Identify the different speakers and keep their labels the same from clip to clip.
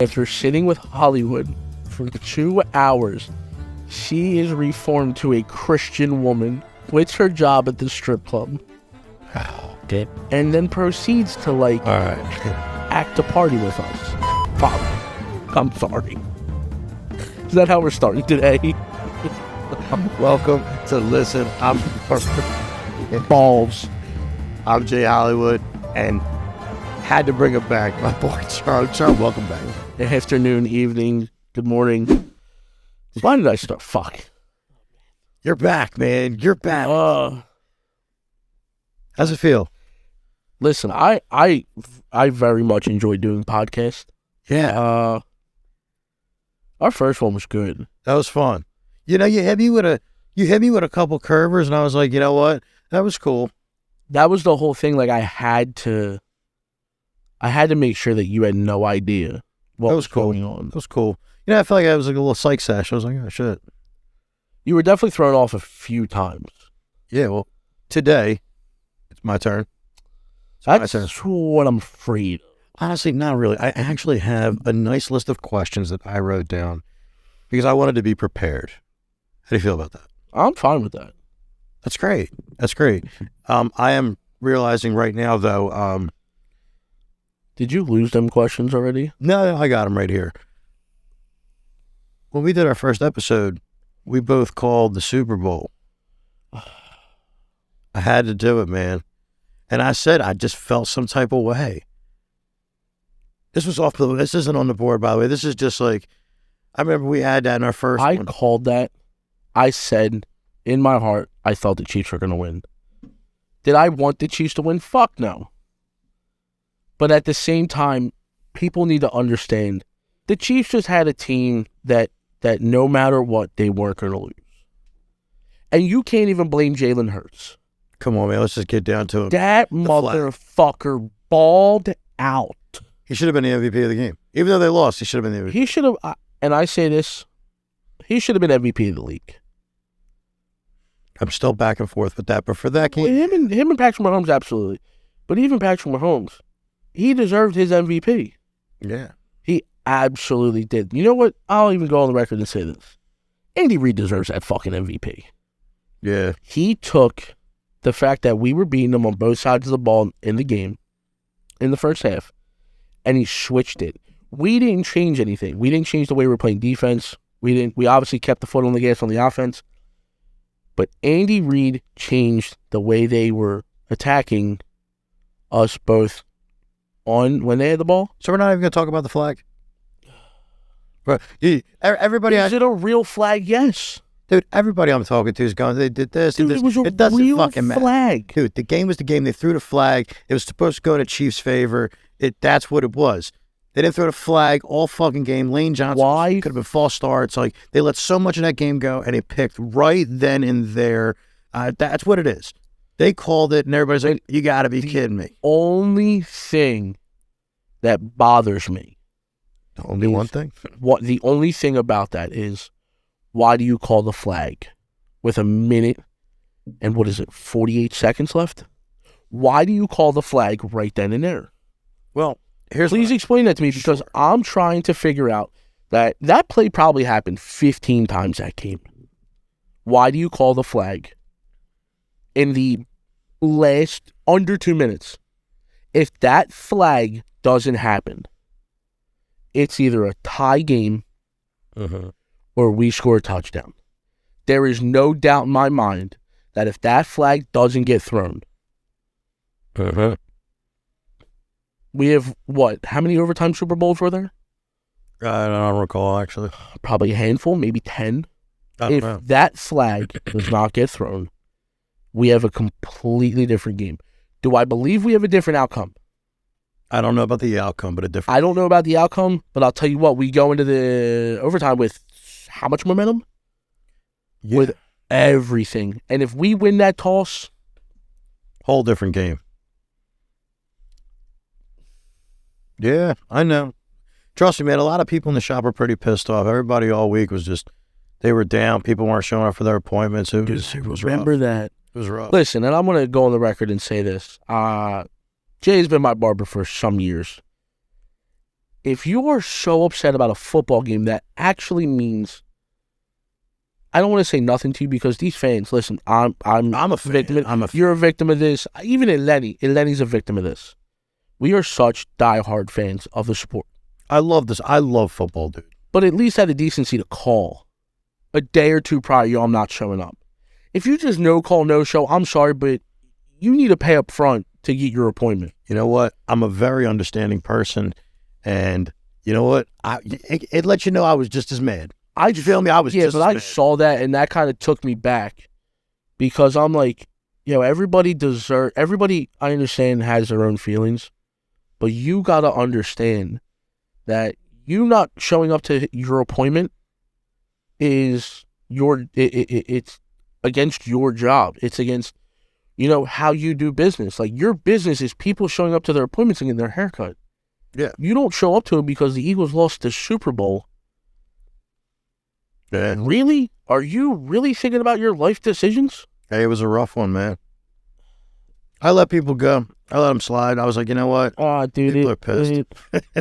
Speaker 1: After sitting with Hollywood for 2 hours, she is reformed to a Christian woman, quits her job at the strip club,
Speaker 2: Okay.
Speaker 1: and then proceeds to,
Speaker 2: All right.
Speaker 1: act a party with us. Father, I'm sorry. Is that how we're starting today?
Speaker 2: Welcome to Listen. I'm
Speaker 1: Balls.
Speaker 2: I'm Jay Hollywood, and had to bring it back. My boy Charles. Charles, welcome back.
Speaker 1: Afternoon, evening, good morning. Why did I start? Fuck.
Speaker 2: You're back, man. You're back. How's it feel?
Speaker 1: Listen, I very much enjoy doing podcasts.
Speaker 2: Yeah,
Speaker 1: Our first one was good.
Speaker 2: that was fun. You know, you hit me with a couple curvers, and I was like, you know what? That was cool.
Speaker 1: That was the whole thing. Like I had to make sure that you had no idea what
Speaker 2: That
Speaker 1: was
Speaker 2: was cool.
Speaker 1: going on.
Speaker 2: That was cool. You know, I felt like I was like a little psych sesh. I was like, oh shit.
Speaker 1: You were definitely thrown off a few times.
Speaker 2: Yeah. Well, today it's my turn. my
Speaker 1: That's
Speaker 2: turn.
Speaker 1: what I'm afraid of.
Speaker 2: Honestly, not really. I actually have a nice list of questions that I wrote down because I wanted to be prepared. How do you feel about that?
Speaker 1: I'm fine with that.
Speaker 2: That's great. That's great. I am realizing right now, though.
Speaker 1: Did you lose them questions already?
Speaker 2: No, I got them right here. When we did our first episode, we both called the Super Bowl. I had to do it, man. And I said I just felt some type of way. This was off the. This isn't on the board, by the way. This is just like, I remember we had that in our first
Speaker 1: I
Speaker 2: one.
Speaker 1: called that. I said in my heart, I thought the Chiefs were going to win. Did I want the Chiefs to win? Fuck no. But at the same time, people need to understand the Chiefs just had a team that no matter what, they weren't going to lose. And you can't even blame Jalen Hurts.
Speaker 2: Come on, man. Let's just get down to it.
Speaker 1: That motherfucker balled out.
Speaker 2: He should have been the MVP of the game. Even though they lost, he should have been the MVP.
Speaker 1: He should have, and I say this, he should have been MVP of the league.
Speaker 2: I'm still back and forth with that, but for that game,
Speaker 1: Him and Patrick Mahomes, absolutely. But even Patrick Mahomes, he deserved his MVP.
Speaker 2: yeah.
Speaker 1: He absolutely did. You know what? I'll even go on the record and say this. Andy Reid deserves that fucking MVP.
Speaker 2: Yeah.
Speaker 1: He took the fact that we were beating them on both sides of the ball in the game, in the first half, and he switched it. We didn't change anything. We didn't change the way we were playing defense. We obviously kept the foot on the gas on the offense. But Andy Reid changed the way they were attacking us both on when they had the ball.
Speaker 2: So we're not even going to talk about the flag? But everybody,
Speaker 1: Is it a real flag? Yes.
Speaker 2: dude, everybody I'm talking to is going, they did this,
Speaker 1: Dude,
Speaker 2: did this.
Speaker 1: it was a
Speaker 2: It doesn't
Speaker 1: real
Speaker 2: fucking matter.
Speaker 1: flag.
Speaker 2: Dude, the game was the game. They threw the flag. It was supposed to go in the Chiefs' favor. That's what it was. They didn't throw the flag all fucking game. Lane Johnson
Speaker 1: Why?
Speaker 2: could have been false starts. Like, they let so much of that game go, and they picked right then and there. That's what it is. They called it, and everybody's like, you got to be kidding me.
Speaker 1: Only thing that bothers me,
Speaker 2: Only one thing?
Speaker 1: the only thing about that is, why do you call the flag with a minute and 48 seconds left? Why do you call the flag right then and there?
Speaker 2: Well,
Speaker 1: Please explain that to me, because I'm trying to figure out that play probably happened 15 times that game. Why do you call the flag in the last under 2 minutes? If that flag doesn't happen, it's either a tie game or we score a touchdown. There is no doubt in my mind that if that flag doesn't get thrown, we have what? How many overtime Super Bowls were there?
Speaker 2: I don't recall, actually.
Speaker 1: Probably a handful, maybe 10.
Speaker 2: I don't
Speaker 1: If
Speaker 2: know.
Speaker 1: that flag does not get thrown, we have a completely different game. Do I believe we have a different outcome?
Speaker 2: I don't know about the outcome, but a different.
Speaker 1: I don't know about the outcome, but I'll tell you what, we go into the overtime with how much momentum?
Speaker 2: Yeah.
Speaker 1: With everything. And if we win that toss,
Speaker 2: Whole different game. Yeah, I know. Trust me, man, a lot of people in the shop are pretty pissed off. Everybody all week was just, they were down. People weren't showing up for their appointments. It was
Speaker 1: remember
Speaker 2: rough.
Speaker 1: that.
Speaker 2: It was rough.
Speaker 1: Listen, and I'm going to go on the record and say this. Jay's been my barber for some years. if you are so upset about a football game that actually means, I don't want to say nothing to you because these fans, listen, I'm
Speaker 2: a
Speaker 1: victim.
Speaker 2: fan.
Speaker 1: You're a victim of this. Even Lenny's a victim of this. We are such diehard fans of the sport.
Speaker 2: I love this. I love football, dude.
Speaker 1: But at least have the decency to call a day or two prior, yo, I'm not showing up. If you just no call, no show, I'm sorry, but you need to pay up front to get your appointment.
Speaker 2: You know what? I'm a very understanding person, and you know what? It lets you know I was just as mad. You feel me? I was just as mad.
Speaker 1: I saw that, and that kind of took me back because I'm like, everybody, I understand, has their own feelings, but you got to understand that you not showing up to your appointment is it's against your job. It's against, how you do business. Like, your business is people showing up to their appointments and getting their haircut.
Speaker 2: Yeah.
Speaker 1: You don't show up to them because the Eagles lost the Super Bowl.
Speaker 2: Yeah.
Speaker 1: Really? Are you really thinking about your life decisions?
Speaker 2: Hey, it was a rough one, man. I let people go. I let them slide. I was like, you know what?
Speaker 1: Oh, dude.
Speaker 2: People are pissed.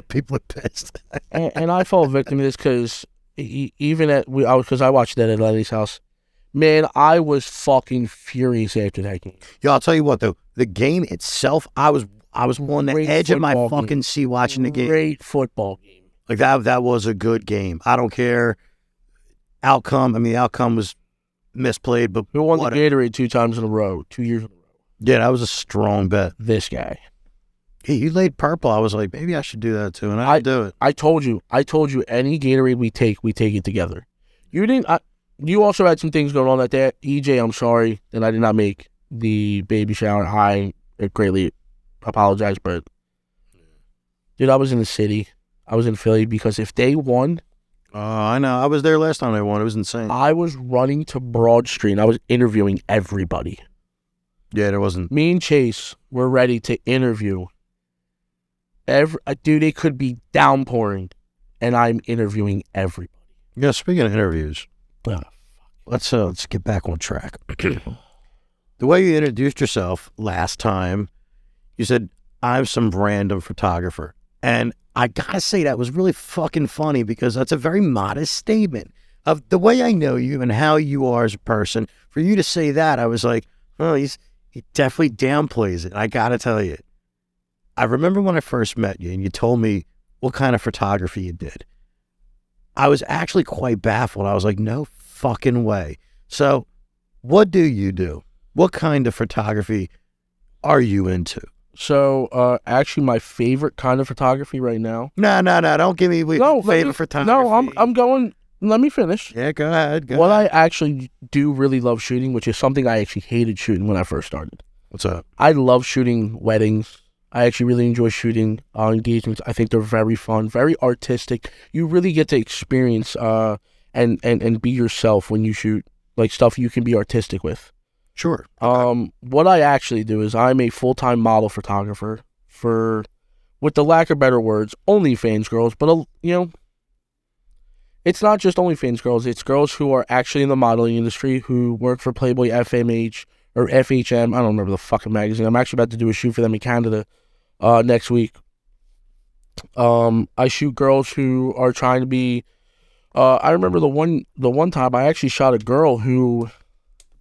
Speaker 2: People are pissed.
Speaker 1: and I fall victim to this because because I watched that at Lenny's house. Man, I was fucking furious after that game.
Speaker 2: Yo, I'll tell you what, though. The game itself, I was on the edge of my fucking seat watching the game.
Speaker 1: Great football game.
Speaker 2: Like, that was a good game. I don't care. The outcome was misplayed, but
Speaker 1: who won the Gatorade 2 times in a row, 2 years in a row?
Speaker 2: Yeah, that was a strong bet.
Speaker 1: This guy.
Speaker 2: He laid purple. I was like, maybe I should do that too, and I do it.
Speaker 1: I told you, any Gatorade we take it together. You didn't. You also had some things going on that day. EJ, I'm sorry that I did not make the baby shower. I greatly apologize, but dude, I was in the city. I was in Philly because if they won,
Speaker 2: I know. I was there last time they won. It was insane.
Speaker 1: I was running to Broad Street and I was interviewing everybody.
Speaker 2: Yeah, there wasn't.
Speaker 1: Me and Chase were ready to interview. Dude, it could be downpouring, and I'm interviewing everybody.
Speaker 2: Yeah, speaking of interviews,
Speaker 1: Oh,
Speaker 2: let's get back on track. The way you introduced yourself last time, you said, I'm some random photographer. And I gotta say, that was really fucking funny because that's a very modest statement. Of the way I know you and how you are as a person, for you to say that, I was like, oh, he definitely downplays it. I gotta tell you. I remember when I first met you and you told me what kind of photography you did. I was actually quite baffled. I was like, no fucking way. So what do you do? What kind of photography are you into?
Speaker 1: So, actually, my favorite kind of photography right now.
Speaker 2: No, don't give me favorite photography.
Speaker 1: No, I'm going. Let me finish.
Speaker 2: Yeah, go ahead.
Speaker 1: What I actually do really love shooting, which is something I actually hated shooting when I first started.
Speaker 2: What's up?
Speaker 1: I love shooting weddings. I actually really enjoy shooting engagements. I think they're very fun, very artistic. You really get to experience and be yourself when you shoot, like, stuff you can be artistic with.
Speaker 2: Sure.
Speaker 1: What I actually do is I'm a full-time model photographer for, with the lack of better words, OnlyFans girls. But, it's not just OnlyFans girls. It's girls who are actually in the modeling industry who work for Playboy, FMH, or FHM. I don't remember the fucking magazine. I'm actually about to do a shoot for them in Canada next week. I shoot girls who are trying to be... I remember the one time I actually shot a girl who...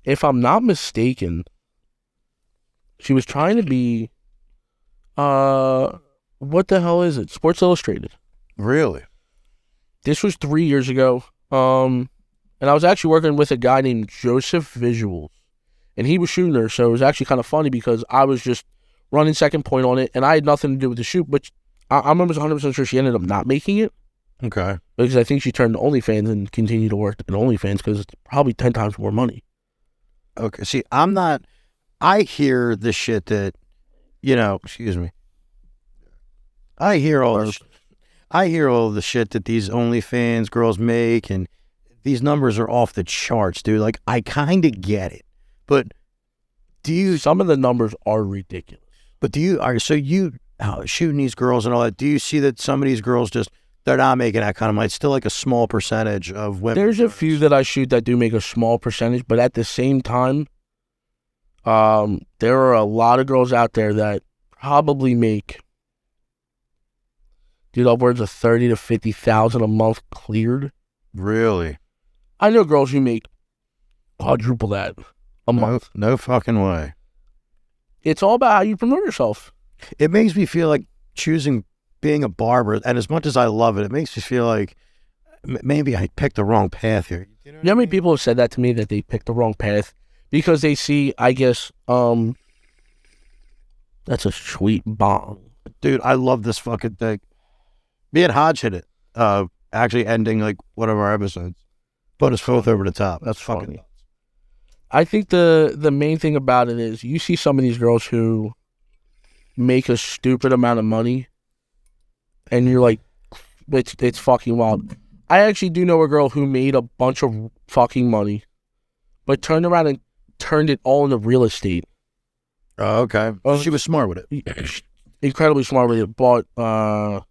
Speaker 1: If I'm not mistaken, she was trying to be, what the hell is it? Sports Illustrated.
Speaker 2: Really?
Speaker 1: This was 3 years ago. And I was actually working with a guy named Joseph Visuals. And he was shooting her, so it was actually kind of funny because I was just running second point on it, and I had nothing to do with the shoot, but I'm almost 100% sure she ended up not making it.
Speaker 2: Okay.
Speaker 1: Because I think she turned to OnlyFans and continued to work at OnlyFans because it's probably 10 times more money.
Speaker 2: Okay, see, I hear the shit that, excuse me. I hear all the shit that these OnlyFans girls make, and these numbers are off the charts, dude. Like, I kind of get it, but
Speaker 1: some of the numbers are ridiculous.
Speaker 2: But shooting these girls and all that, do you see that some of these girls they're not making that kind of money? It's still like a small percentage of women.
Speaker 1: There's a few that I shoot that do make a small percentage, but at the same time, there are a lot of girls out there that probably make Dude, upwards of 30 to 50,000 a month cleared.
Speaker 2: Really?
Speaker 1: I know girls who make quadruple that a month.
Speaker 2: No fucking way.
Speaker 1: It's all about how you promote yourself.
Speaker 2: It makes me feel like choosing being a barber, and as much as I love it, it makes me feel like maybe I picked the wrong path here.
Speaker 1: You know how many people have said that to me, that they picked the wrong path because they see, I guess, that's a sweet bong.
Speaker 2: Dude, I love this fucking thing. Me and Hodge hit it. Actually ending like one of our episodes. Put us both over the top.
Speaker 1: That's fucking nuts. I think the main thing about it is you see some of these girls who make a stupid amount of money and you're like, it's fucking wild. I actually do know a girl who made a bunch of fucking money, but turned around and turned it all into real estate.
Speaker 2: Oh, okay. She was smart with it.
Speaker 1: Incredibly smart with it. Bought a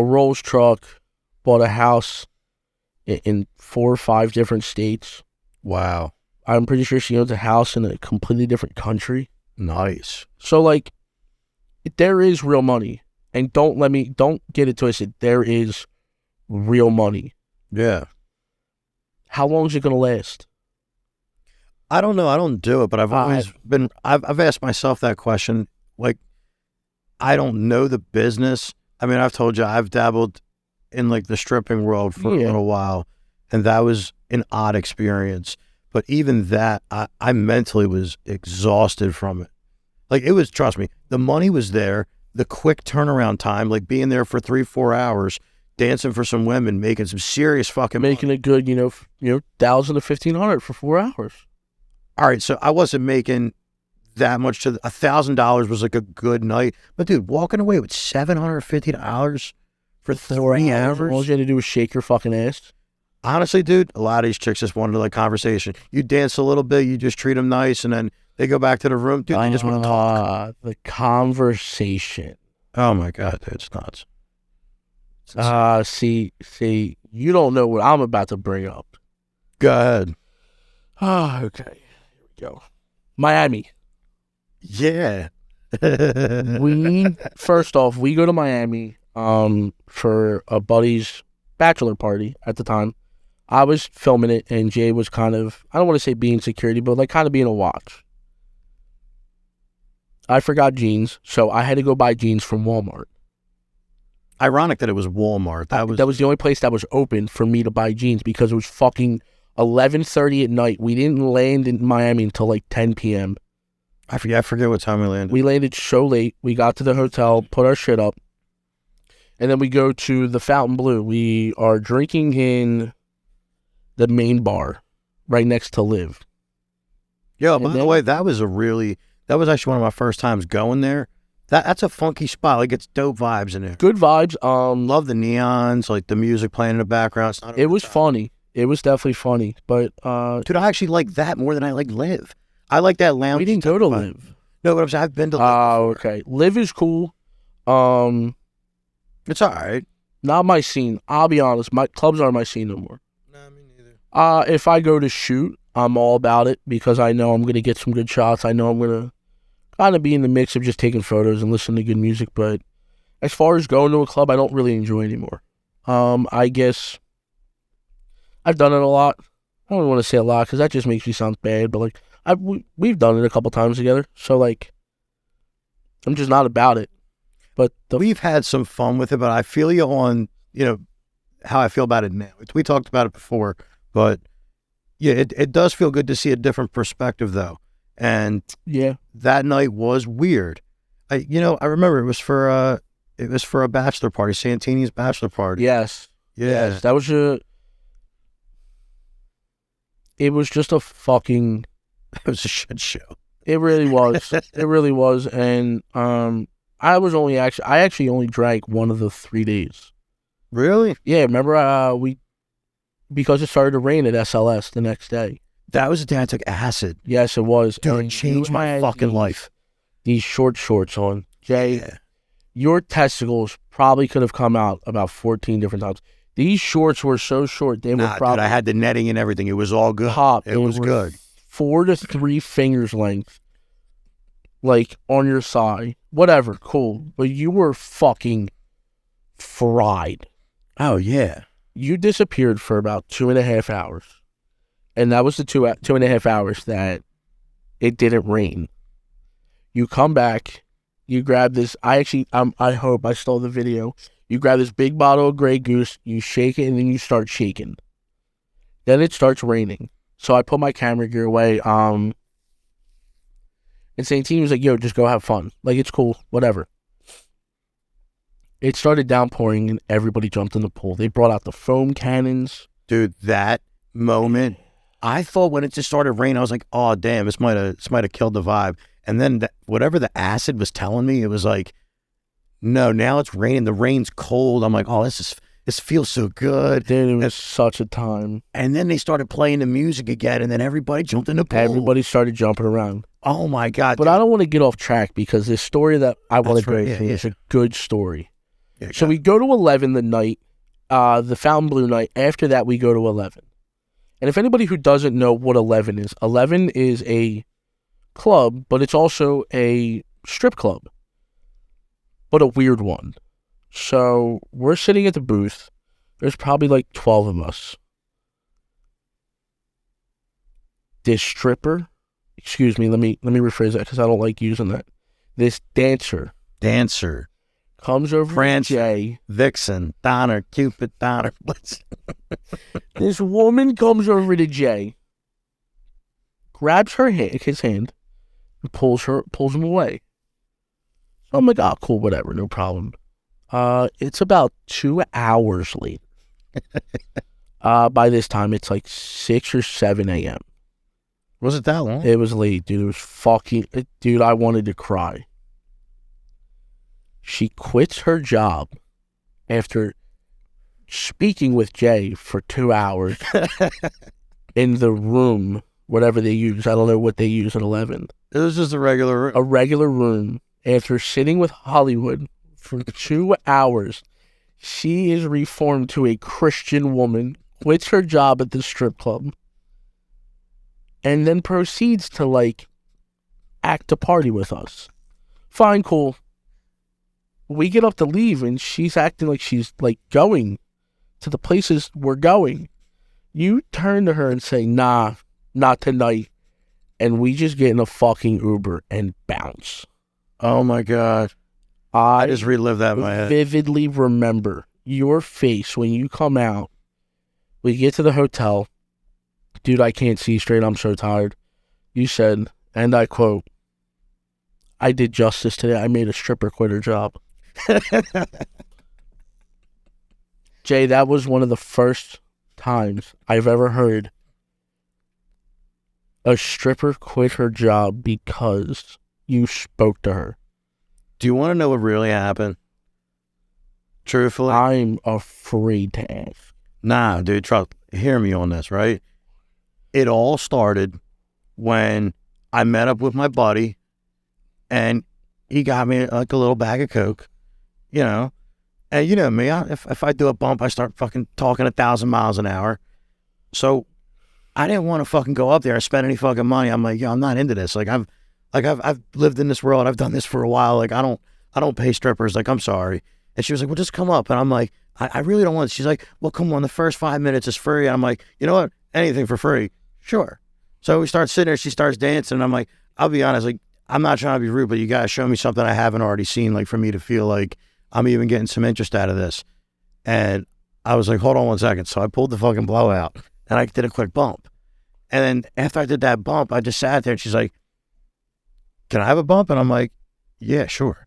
Speaker 1: Rolls truck, bought a house in 4 or 5 different states.
Speaker 2: Wow.
Speaker 1: I'm pretty sure she owns a house in a completely different country.
Speaker 2: Nice.
Speaker 1: So, like, there is real money. And don't get it twisted. There is real money.
Speaker 2: Yeah.
Speaker 1: How long is it going to last?
Speaker 2: I don't know. I don't do it, but I've always been, I've asked myself that question. Like, I don't know the business. I mean, I've told you, I've dabbled in like the stripping world for a little while, and that was an odd experience. But even that, I mentally was exhausted from it. Like, it was, trust me, the money was there, the quick turnaround time, like being there for 3-4 hours, dancing for some women, making some serious fucking
Speaker 1: making
Speaker 2: money.
Speaker 1: It good, 1,000 to 1,500 for 4 hours. All
Speaker 2: right, so I wasn't making that much. To $1,000 was like a good night, but dude, walking away with $750 for 3 hours.
Speaker 1: All you had to do was shake your fucking ass.
Speaker 2: Honestly, dude, a lot of these chicks just wanted like conversation. You dance a little bit, you just treat them nice, and then they go back to the room. Dude, they just want to talk.
Speaker 1: The conversation.
Speaker 2: Oh my God, dude, it's nuts.
Speaker 1: See, you don't know what I'm about to bring up.
Speaker 2: Go ahead.
Speaker 1: Okay, here we go. Miami.
Speaker 2: Yeah.
Speaker 1: First off, we go to Miami for a buddy's bachelor party at the time. I was filming it, and Jay was kind of, I don't want to say being security, but like kind of being a watch. I forgot jeans, so I had to go buy jeans from Walmart.
Speaker 2: Ironic that it was Walmart. That was
Speaker 1: the only place that was open for me to buy jeans because it was fucking 11:30 at night. We didn't land in Miami until like 10 p.m.
Speaker 2: I forget what time we landed.
Speaker 1: We landed so late. We got to the hotel, put our shit up, and then we go to the Fontainebleau. We are drinking in the main bar right next to Liv.
Speaker 2: Yo, by the way, that was actually one of my first times going there. That's a funky spot. Like, it's dope vibes in there.
Speaker 1: Good vibes.
Speaker 2: Love the neons, like the music playing in the background.
Speaker 1: It was funny. It was definitely funny. But
Speaker 2: dude, I actually like that more than I like Liv. I like that lounge.
Speaker 1: We didn't go to Liv.
Speaker 2: No, but I've been to Liv.
Speaker 1: Oh, okay. Liv is cool.
Speaker 2: It's all right.
Speaker 1: Not my scene. I'll be honest. My clubs aren't my scene no more.
Speaker 2: Nah, me neither.
Speaker 1: If I go to shoot, I'm all about it because I know I'm going to get some good shots. I know I'm going to kind of be in the mix of just taking photos and listening to good music. But as far as going to a club, I don't really enjoy anymore. I guess I've done it a lot. I don't want to say a lot because that just makes me sound bad. But like we've done it a couple times together. So like I'm just not about it. But
Speaker 2: we've had some fun with it. But I feel you on how I feel about it now. We talked about it before, but yeah, it does feel good to see a different perspective though. And
Speaker 1: yeah,
Speaker 2: that night was weird. I remember it was for a bachelor party, Santini's bachelor party.
Speaker 1: Yes.
Speaker 2: Yeah.
Speaker 1: Yes, that was it was just a fucking
Speaker 2: it was a shit show.
Speaker 1: It really was. It really was. And I actually only drank one of the 3 days.
Speaker 2: Really?
Speaker 1: Yeah, remember because it started to rain at SLS the next day.
Speaker 2: That was the day I took acid.
Speaker 1: Yes, it was.
Speaker 2: Dude, it changed my fucking life.
Speaker 1: These short shorts on. Jay, your testicles probably could have come out about 14 different times. These shorts were so short, they were probably...
Speaker 2: Dude, I had the netting and everything. It was all good. It was good.
Speaker 1: 4 to 3 fingers length, like, on your side. Whatever, cool. But you were fucking fried.
Speaker 2: Oh, yeah.
Speaker 1: You disappeared for about 2.5 hours. And that was the 2.5 hours that it didn't rain. You come back, you grab this. I hope I stole the video. You grab this big bottle of Grey Goose, you shake it, and then you start shaking. Then it starts raining. So I put my camera gear away. And Santini was like, yo, just go have fun. Like, it's cool, whatever. It started downpouring, and everybody jumped in the pool. They brought out the foam cannons.
Speaker 2: Dude, that moment, I thought when it just started raining, I was like, oh, damn, this might have killed the vibe. And then whatever the acid was telling me, it was like, no, now it's raining. The rain's cold. I'm like, oh, this feels so good.
Speaker 1: Dude, it was such a time.
Speaker 2: And then they started playing the music again, and then everybody jumped in the pool.
Speaker 1: Everybody started jumping around.
Speaker 2: Oh, my God.
Speaker 1: But dude, I don't want to get off track because this story that I want to go through is a good story.
Speaker 2: Yeah,
Speaker 1: so we go to 11 the night, the Fountain Blue night. After that, we go to 11. And if anybody who doesn't know what 11 is a club, but it's also a strip club, but a weird one. So we're sitting at the booth. There's probably like 12 of us. This stripper, excuse me, let me rephrase that because I don't like using that. This dancer comes over to Jay.
Speaker 2: Vixen, Donner, Cupid, Donner.
Speaker 1: This woman comes over to Jay, grabs his hand, and pulls him away. So I'm like, oh, cool, whatever, no problem. It's about 2 hours later. By this time, it's like 6 or 7 a.m.
Speaker 2: Was it that long?
Speaker 1: It was late, dude. It was fucking... Dude, I wanted to cry. She quits her job after speaking with Jay for 2 hours in the room, whatever they use. I don't know what they use at 11.
Speaker 2: It was just a regular room.
Speaker 1: A regular room. After sitting with Hollywood for 2 hours, she is reformed to a Christian woman, quits her job at the strip club, and then proceeds to, like, act a party with us. Fine, cool. We get up to leave, and she's acting like she's, like, going to the places we're going. You turn to her and say, nah, not tonight. And we just get in a fucking Uber and bounce.
Speaker 2: Oh, my God. I just relived that in my head.
Speaker 1: Vividly remember your face when you come out. We get to the hotel. Dude, I can't see straight. I'm so tired. You said, and I quote, I did justice today. I made a stripper quit her job. Jay, that was one of the first times I've ever heard a stripper quit her job because you spoke to her.
Speaker 2: Do you want to know what really happened? Truthfully?
Speaker 1: I'm afraid to ask.
Speaker 2: Nah, dude, trust. Hear me on this, right? It all started when I met up with my buddy, and he got me like a little bag of Coke, you know. And you know me, if I do a bump, I start fucking talking 1,000 miles an hour. So I didn't want to fucking go up there and spend any fucking money. I'm like, yo, I'm not into this. I've lived in this world. I've done this for a while. Like, I don't pay strippers. Like, I'm sorry. And she was like, well, just come up. And I'm like, I really don't want it. She's like, well, come on. The first 5 minutes is free. And I'm like, you know what? Anything for free. Sure. So we start sitting there. She starts dancing. And I'm like, I'll be honest. Like, I'm not trying to be rude, but you got to show me something I haven't already seen. Like, for me to feel like I'm even getting some interest out of this. And I was like, hold on 1 second. So I pulled the fucking blowout and I did a quick bump. And then after I did that bump, I just sat there and she's like, can I have a bump? And I'm like, yeah, sure.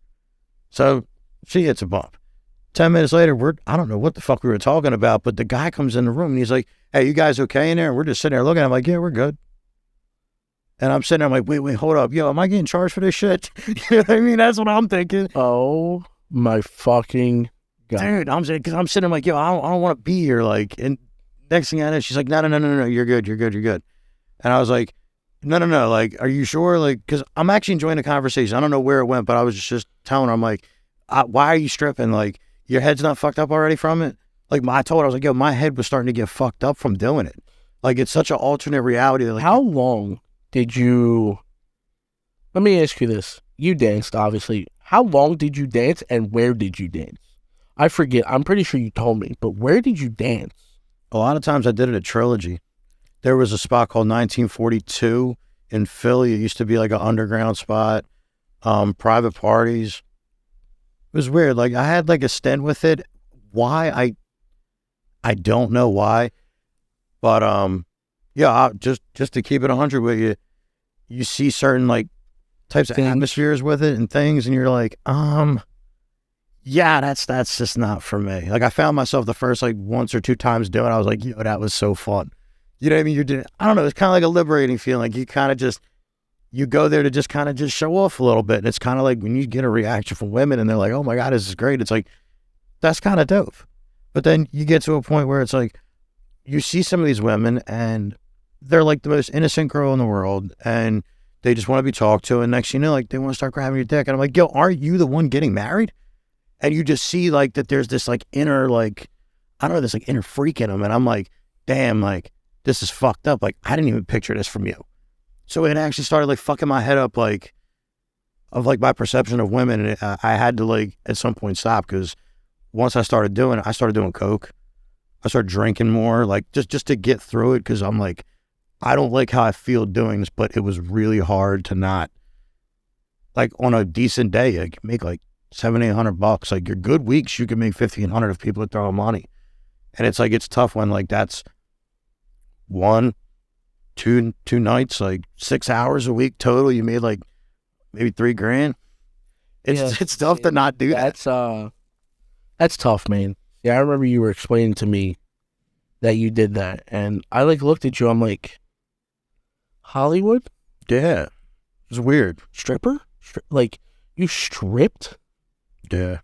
Speaker 2: So she hits a bump. 10 minutes later, I don't know what the fuck we were talking about, but the guy comes in the room and he's like, hey, you guys okay in there? And we're just sitting there looking. I'm like, yeah, we're good. And I'm sitting there, I'm like, wait, hold up. Yo, am I getting charged for this shit? You know what I mean? That's what I'm thinking.
Speaker 1: Oh, my fucking God.
Speaker 2: Dude, I'm sitting there like, yo, I don't want to be here. Like, and next thing I know, she's like, no, you're good. And I was like, no, like, are you sure? Like, because I'm actually enjoying the conversation. I don't know where it went, but I was just telling her, I'm like, why are you stripping? Like, your head's not fucked up already from it? Like, I told her, I was like, yo, my head was starting to get fucked up from doing it. Like, it's such an alternate reality. Like,
Speaker 1: how long did you, let me ask you this. You danced, obviously. How long did you dance and where did you dance? I forget. I'm pretty sure you told me, but where did you dance?
Speaker 2: A lot of times I did it at Trilogy. There was a spot called 1942 in Philly. It used to be like an underground spot, private parties. It was weird. Like I had like a stint with it. Why? I don't know why. But yeah, just to keep it 100 with you, you see certain like types of atmospheres with it and things, and you're like, yeah, that's just not for me. Like I found myself the first like once or two times doing it, I was like, yo, that was so fun. You know what I mean? I don't know, it's kind of like a liberating feeling. Like you kind of just, you go there to just kind of just show off a little bit. And it's kind of like when you get a reaction from women and they're like, oh my God, this is great. It's like, that's kind of dope. But then you get to a point where it's like, you see some of these women and they're like the most innocent girl in the world and they just want to be talked to. And next thing you know, like they want to start grabbing your dick. And I'm like, yo, aren't you the one getting married? And you just see like that there's this like inner, like, I don't know, this like inner freak in them. And I'm like, damn, like this is fucked up. Like I didn't even picture this from you. So it actually started like fucking my head up, like of like my perception of women. And I had to like at some point stop because once I started doing coke. I started drinking more, like just to get through it. Cause I'm like, I don't like how I feel doing this, but it was really hard to not, like on a decent day, I can make like $700-800. Like your good weeks, you can make $1,500 if people are throwing money. And it's like, it's tough when like that's 1, 2 nights, like 6 hours a week total. You made like maybe $3,000. It's tough to not do that.
Speaker 1: That's tough, man. Yeah, I remember you were explaining to me that you did that, and I like looked at you. I'm like, Hollywood?
Speaker 2: Yeah, it was weird.
Speaker 1: Stripper? Like you stripped?
Speaker 2: Yeah.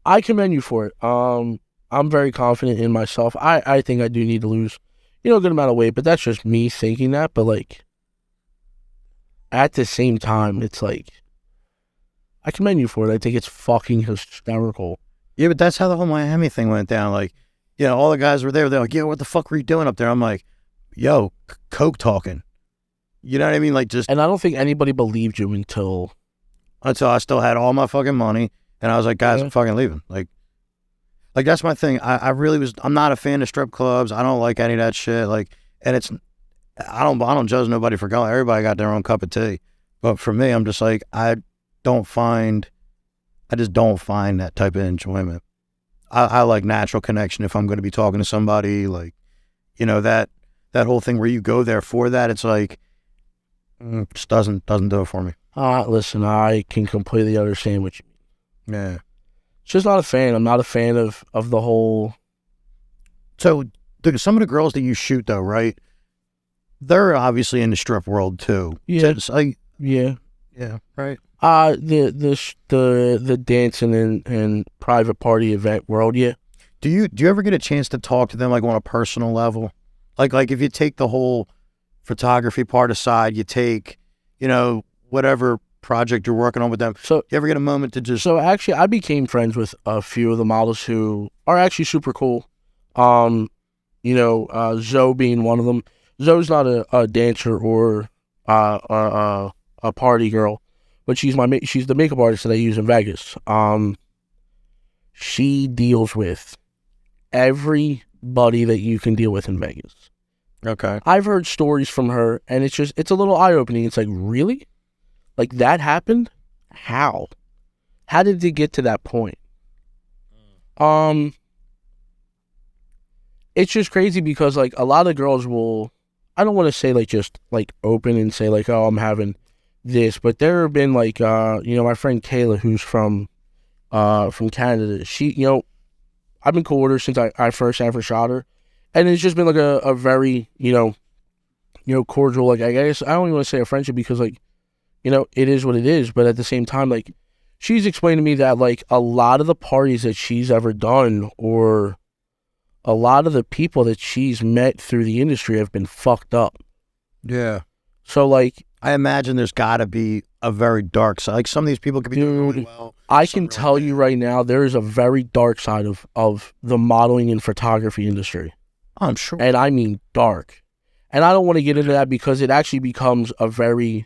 Speaker 1: I commend you for it. I'm very confident in myself. I think I do need to lose, a good amount of weight, but that's just me thinking that. But like, at the same time, it's like, I commend you for it. I think it's fucking hysterical.
Speaker 2: Yeah, but that's how the whole Miami thing went down. Like, all the guys were there. They're like, yo, what the fuck were you doing up there? I'm like, yo, coke talking. You know what I mean? Like just.
Speaker 1: And I don't think anybody believed you until
Speaker 2: I still had all my fucking money. And I was like, guys, I'm fucking leaving. Like that's my thing. I really was, I'm not a fan of strip clubs. I don't like any of that shit. Like, and it's, I don't judge nobody for going. Everybody got their own cup of tea. But for me, I'm just like, I just don't find that type of enjoyment. I like natural connection. If I'm going to be talking to somebody, like, that whole thing where you go there for that, it's like, just doesn't do it for me.
Speaker 1: Listen, I can completely understand what you mean.
Speaker 2: Yeah.
Speaker 1: Just not a fan. I'm not a fan of the whole.
Speaker 2: So some of the girls that you shoot though, right? They're obviously in the strip world too.
Speaker 1: Yeah.
Speaker 2: Yeah, right.
Speaker 1: The dancing and private party event world, yeah.
Speaker 2: Do you ever get a chance to talk to them like on a personal level? Like if you take the whole photography part aside, you take, whatever project you're working on with them. So you ever get a moment to just?
Speaker 1: So actually, I became friends with a few of the models who are actually super cool. Zoe being one of them. Zoe's not a dancer or a party girl, but she's the makeup artist that I use in Vegas. She deals with everybody that you can deal with in Vegas.
Speaker 2: Okay.
Speaker 1: I've heard stories from her, and it's a little eye-opening. It's like, really? Like, that happened? How? How did it get to that point? It's just crazy because, like, a lot of girls will, I don't want to say, like, just, like, open and say, like, oh, I'm having this, but there have been, like, my friend Kayla, who's from Canada, she, I've been cool with her since I first ever shot her, and it's just been, like, a very, cordial, like, I guess, I don't even want to say a friendship because, like, it is what it is, but at the same time, like, she's explained to me that, like, a lot of the parties that she's ever done or a lot of the people that she's met through the industry have been fucked up.
Speaker 2: Yeah.
Speaker 1: So, like,
Speaker 2: I imagine there's got to be a very dark side. Like, some of these people could be doing really well.
Speaker 1: I can tell you right now, there is a very dark side of the modeling and photography industry.
Speaker 2: I'm sure.
Speaker 1: And I mean dark. And I don't want to get into that because it actually becomes a very...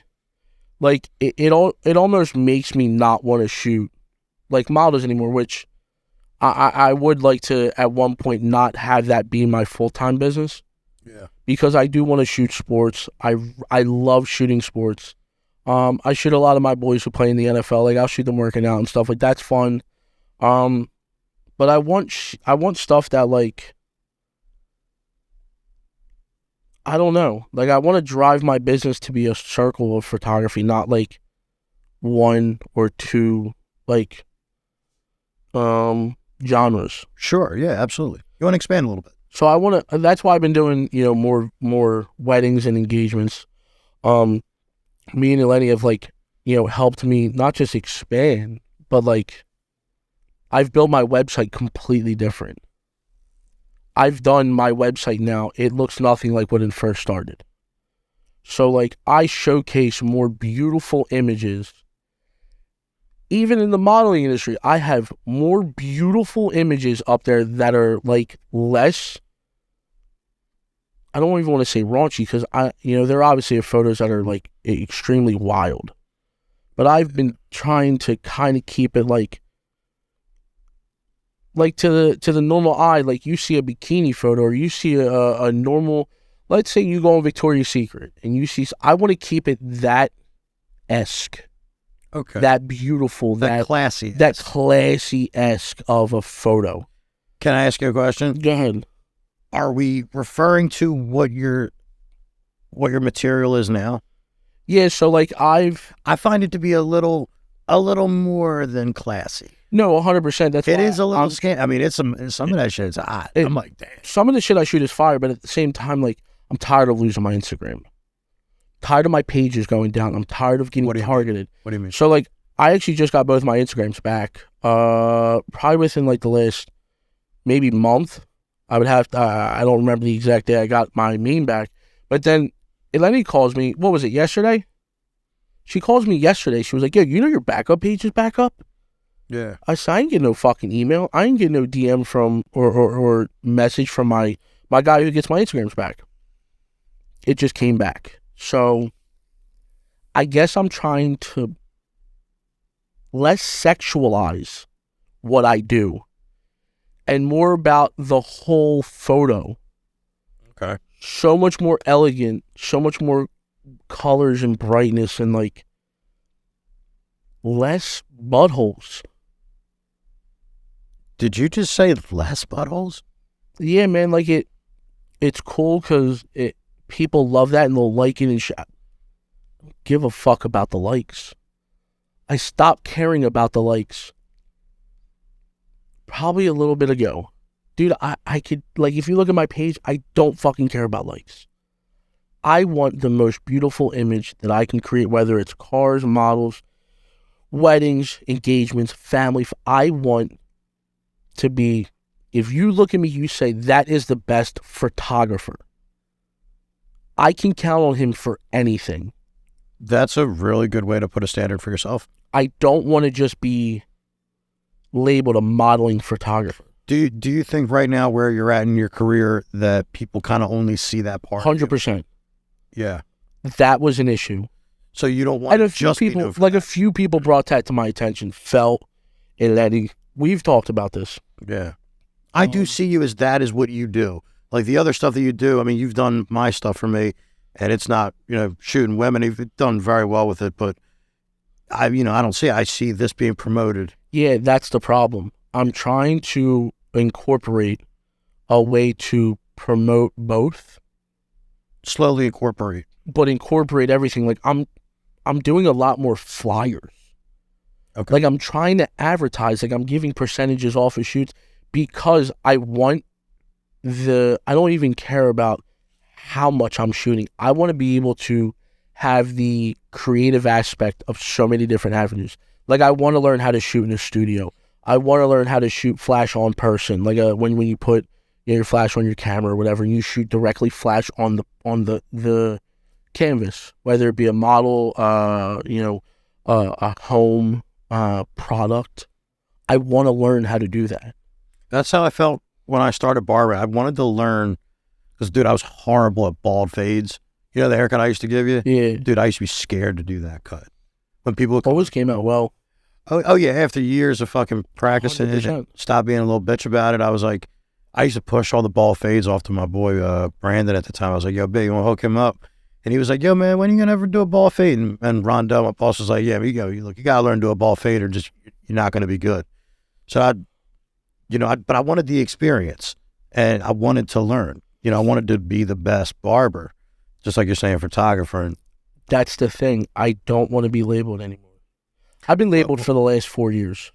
Speaker 1: Like, it almost makes me not want to shoot, like, models anymore, which I would like to at one point not have that be my full-time business.
Speaker 2: Yeah.
Speaker 1: Because I do want to shoot sports. I love shooting sports. I shoot a lot of my boys who play in the NFL. Like I'll shoot them working out and stuff. Like that's fun. But I want stuff that like I don't know. Like I want to drive my business to be a circle of photography, not like one or two like genres.
Speaker 2: Sure. Yeah, absolutely. You want to expand a little bit.
Speaker 1: So I want to. That's why I've been doing, more weddings and engagements. Me and Eleni have helped me not just expand, but like I've built my website completely different. I've done my website now. It looks nothing like when it first started. So like I showcase more beautiful images. Even in the modeling industry, I have more beautiful images up there that are like less, I don't even want to say raunchy because there obviously are photos that are like extremely wild. But I've been trying to kind of keep it like to the normal eye, like you see a bikini photo or you see a normal, let's say you go on Victoria's Secret and you see, I want to keep it that esque.
Speaker 2: Okay.
Speaker 1: That beautiful, that
Speaker 2: classy,
Speaker 1: that classy-esque of a photo.
Speaker 2: Can I ask you a question?
Speaker 1: Go ahead.
Speaker 2: Are we referring to what your material is now?
Speaker 1: Yeah, so like I
Speaker 2: find it to be a little more than classy.
Speaker 1: No, 100%. That's
Speaker 2: it is a little I mean, it's some of that shit is hot. I'm like, damn.
Speaker 1: Some of the shit I shoot is fire, but at the same time, like I'm tired of losing my Instagram. Tired of my pages going down. I'm tired of getting targeted.
Speaker 2: What do you mean?
Speaker 1: So like I actually just got both my Instagrams back. Probably within like the last maybe month. I would have to, I don't remember the exact day I got my meme back. But then Eleni calls me, what was it, yesterday? She calls me yesterday. She was like, yo, your backup page is back up?
Speaker 2: Yeah.
Speaker 1: I said, I ain't getting no fucking email. I ain't getting no DM from or message from my guy who gets my Instagrams back. It just came back. So I guess I'm trying to less sexualize what I do and more about the whole photo.
Speaker 2: Okay.
Speaker 1: So much more elegant, so much more colors and brightness and like less buttholes.
Speaker 2: Did you just say less buttholes?
Speaker 1: Yeah, man, like it's cool because people love that and they'll like it and shit. I don't give a fuck about the likes. I stopped caring about the likes probably a little bit ago. Dude, I could, like, if you look at my page, I don't fucking care about likes. I want the most beautiful image that I can create, whether it's cars, models, weddings, engagements, family. I want to be, if you look at me, you say, that is the best photographer. I can count on him for anything.
Speaker 2: That's a really good way to put a standard for yourself.
Speaker 1: I don't want to just be labeled a modeling photographer.
Speaker 2: Do you think right now where you're at in your career that people kind of only see that part?
Speaker 1: 100%.
Speaker 2: Yeah.
Speaker 1: That was an issue.
Speaker 2: So you don't want
Speaker 1: and a few people, like a few people brought that to my attention. Felt, Eleni, we've talked about this.
Speaker 2: Yeah. I do see you as that is what you do. Like the other stuff that you do, I mean, you've done my stuff for me, and it's not, shooting women. You've done very well with it, but I don't see it. I see this being promoted.
Speaker 1: Yeah, that's the problem. I'm trying to incorporate a way to promote both.
Speaker 2: Slowly incorporate.
Speaker 1: But incorporate everything. Like I'm doing a lot more flyers.
Speaker 2: Okay.
Speaker 1: Like I'm trying to advertise, like I'm giving percentages off of shoots because I want I don't even care about how much I'm shooting. I want to be able to have the creative aspect of so many different avenues. Like I want to learn how to shoot in a studio. I want to learn how to shoot flash on person. Like when you put your flash on your camera or whatever, and you shoot directly flash on the canvas, whether it be a model, a home product. I want to learn how to do that.
Speaker 2: That's how I felt when I started Barber. I wanted to learn because, dude, I was horrible at bald fades. You know the haircut I used to give you?
Speaker 1: Yeah.
Speaker 2: Dude, I used to be scared to do that cut. When people
Speaker 1: always came out well.
Speaker 2: Oh yeah, after years of fucking practicing it,
Speaker 1: 100%.
Speaker 2: stop being a little bitch about it. I was like, I used to push all the ball fades off to my boy Brandon at the time. I was like, yo, Big, you want to hook him up? And he was like, yo, man, when are you going to ever do a ball fade? And Rondell, my boss, was like, yeah, look, you got to learn to do a ball fade or just, you're not going to be good. So but I wanted the experience and I wanted to learn. I wanted to be the best barber, just like you're saying, photographer. And
Speaker 1: That's the thing. I don't want to be labeled anymore. I've been labeled for the last 4 years.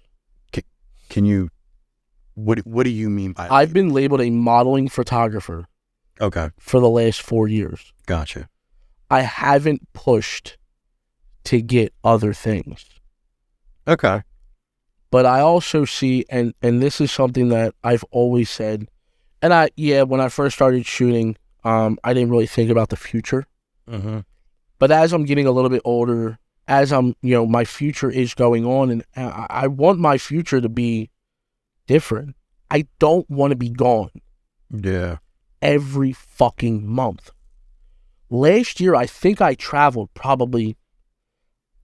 Speaker 2: Can you, what do you mean by
Speaker 1: I've been labeled a modeling photographer.
Speaker 2: Okay.
Speaker 1: For the last 4 years.
Speaker 2: Gotcha.
Speaker 1: I haven't pushed to get other things.
Speaker 2: Okay.
Speaker 1: But I also see, and this is something that I've always said, and when I first started shooting, I didn't really think about the future.
Speaker 2: Mm-hmm.
Speaker 1: But as I'm getting a little bit older, as I'm, my future is going on, and I want my future to be different. I don't want to be gone.
Speaker 2: Yeah.
Speaker 1: Every fucking month. Last year, I think I traveled probably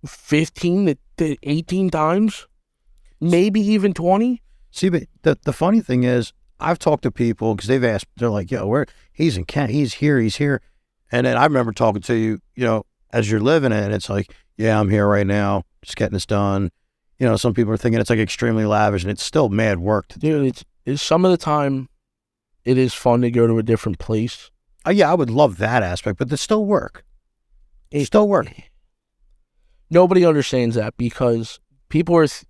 Speaker 1: 15 to 18 times, maybe even 20.
Speaker 2: See, but the funny thing is, I've talked to people because they've asked, they're like, yo, he's in Kent, he's here. And then I remember talking to you, as you're living it, and it's like, yeah, I'm here right now, just getting this done. Some people are thinking it's like extremely lavish, and it's still mad work to do.
Speaker 1: Dude, it's some of the time, it is fun to go to a different place.
Speaker 2: Yeah, I would love that aspect, but there's still work. It's still work.
Speaker 1: Nobody understands that because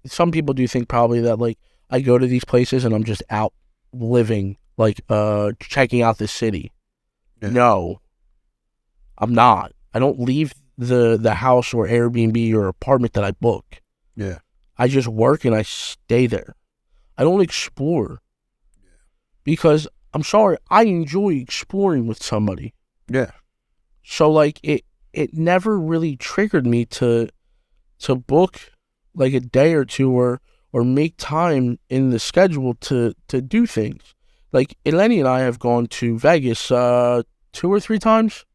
Speaker 1: some people do think probably that like I go to these places and I'm just out living, like checking out the city. Yeah. No, I'm not. I don't leave the house or Airbnb or apartment that I book.
Speaker 2: Yeah.
Speaker 1: I just work and I stay there. I don't explore. Yeah. Because I'm sorry, I enjoy exploring with somebody.
Speaker 2: Yeah.
Speaker 1: So like it never really triggered me to book like a day or two or make time in the schedule to do things. Like Eleni and I have gone to Vegas 2 or 3 times.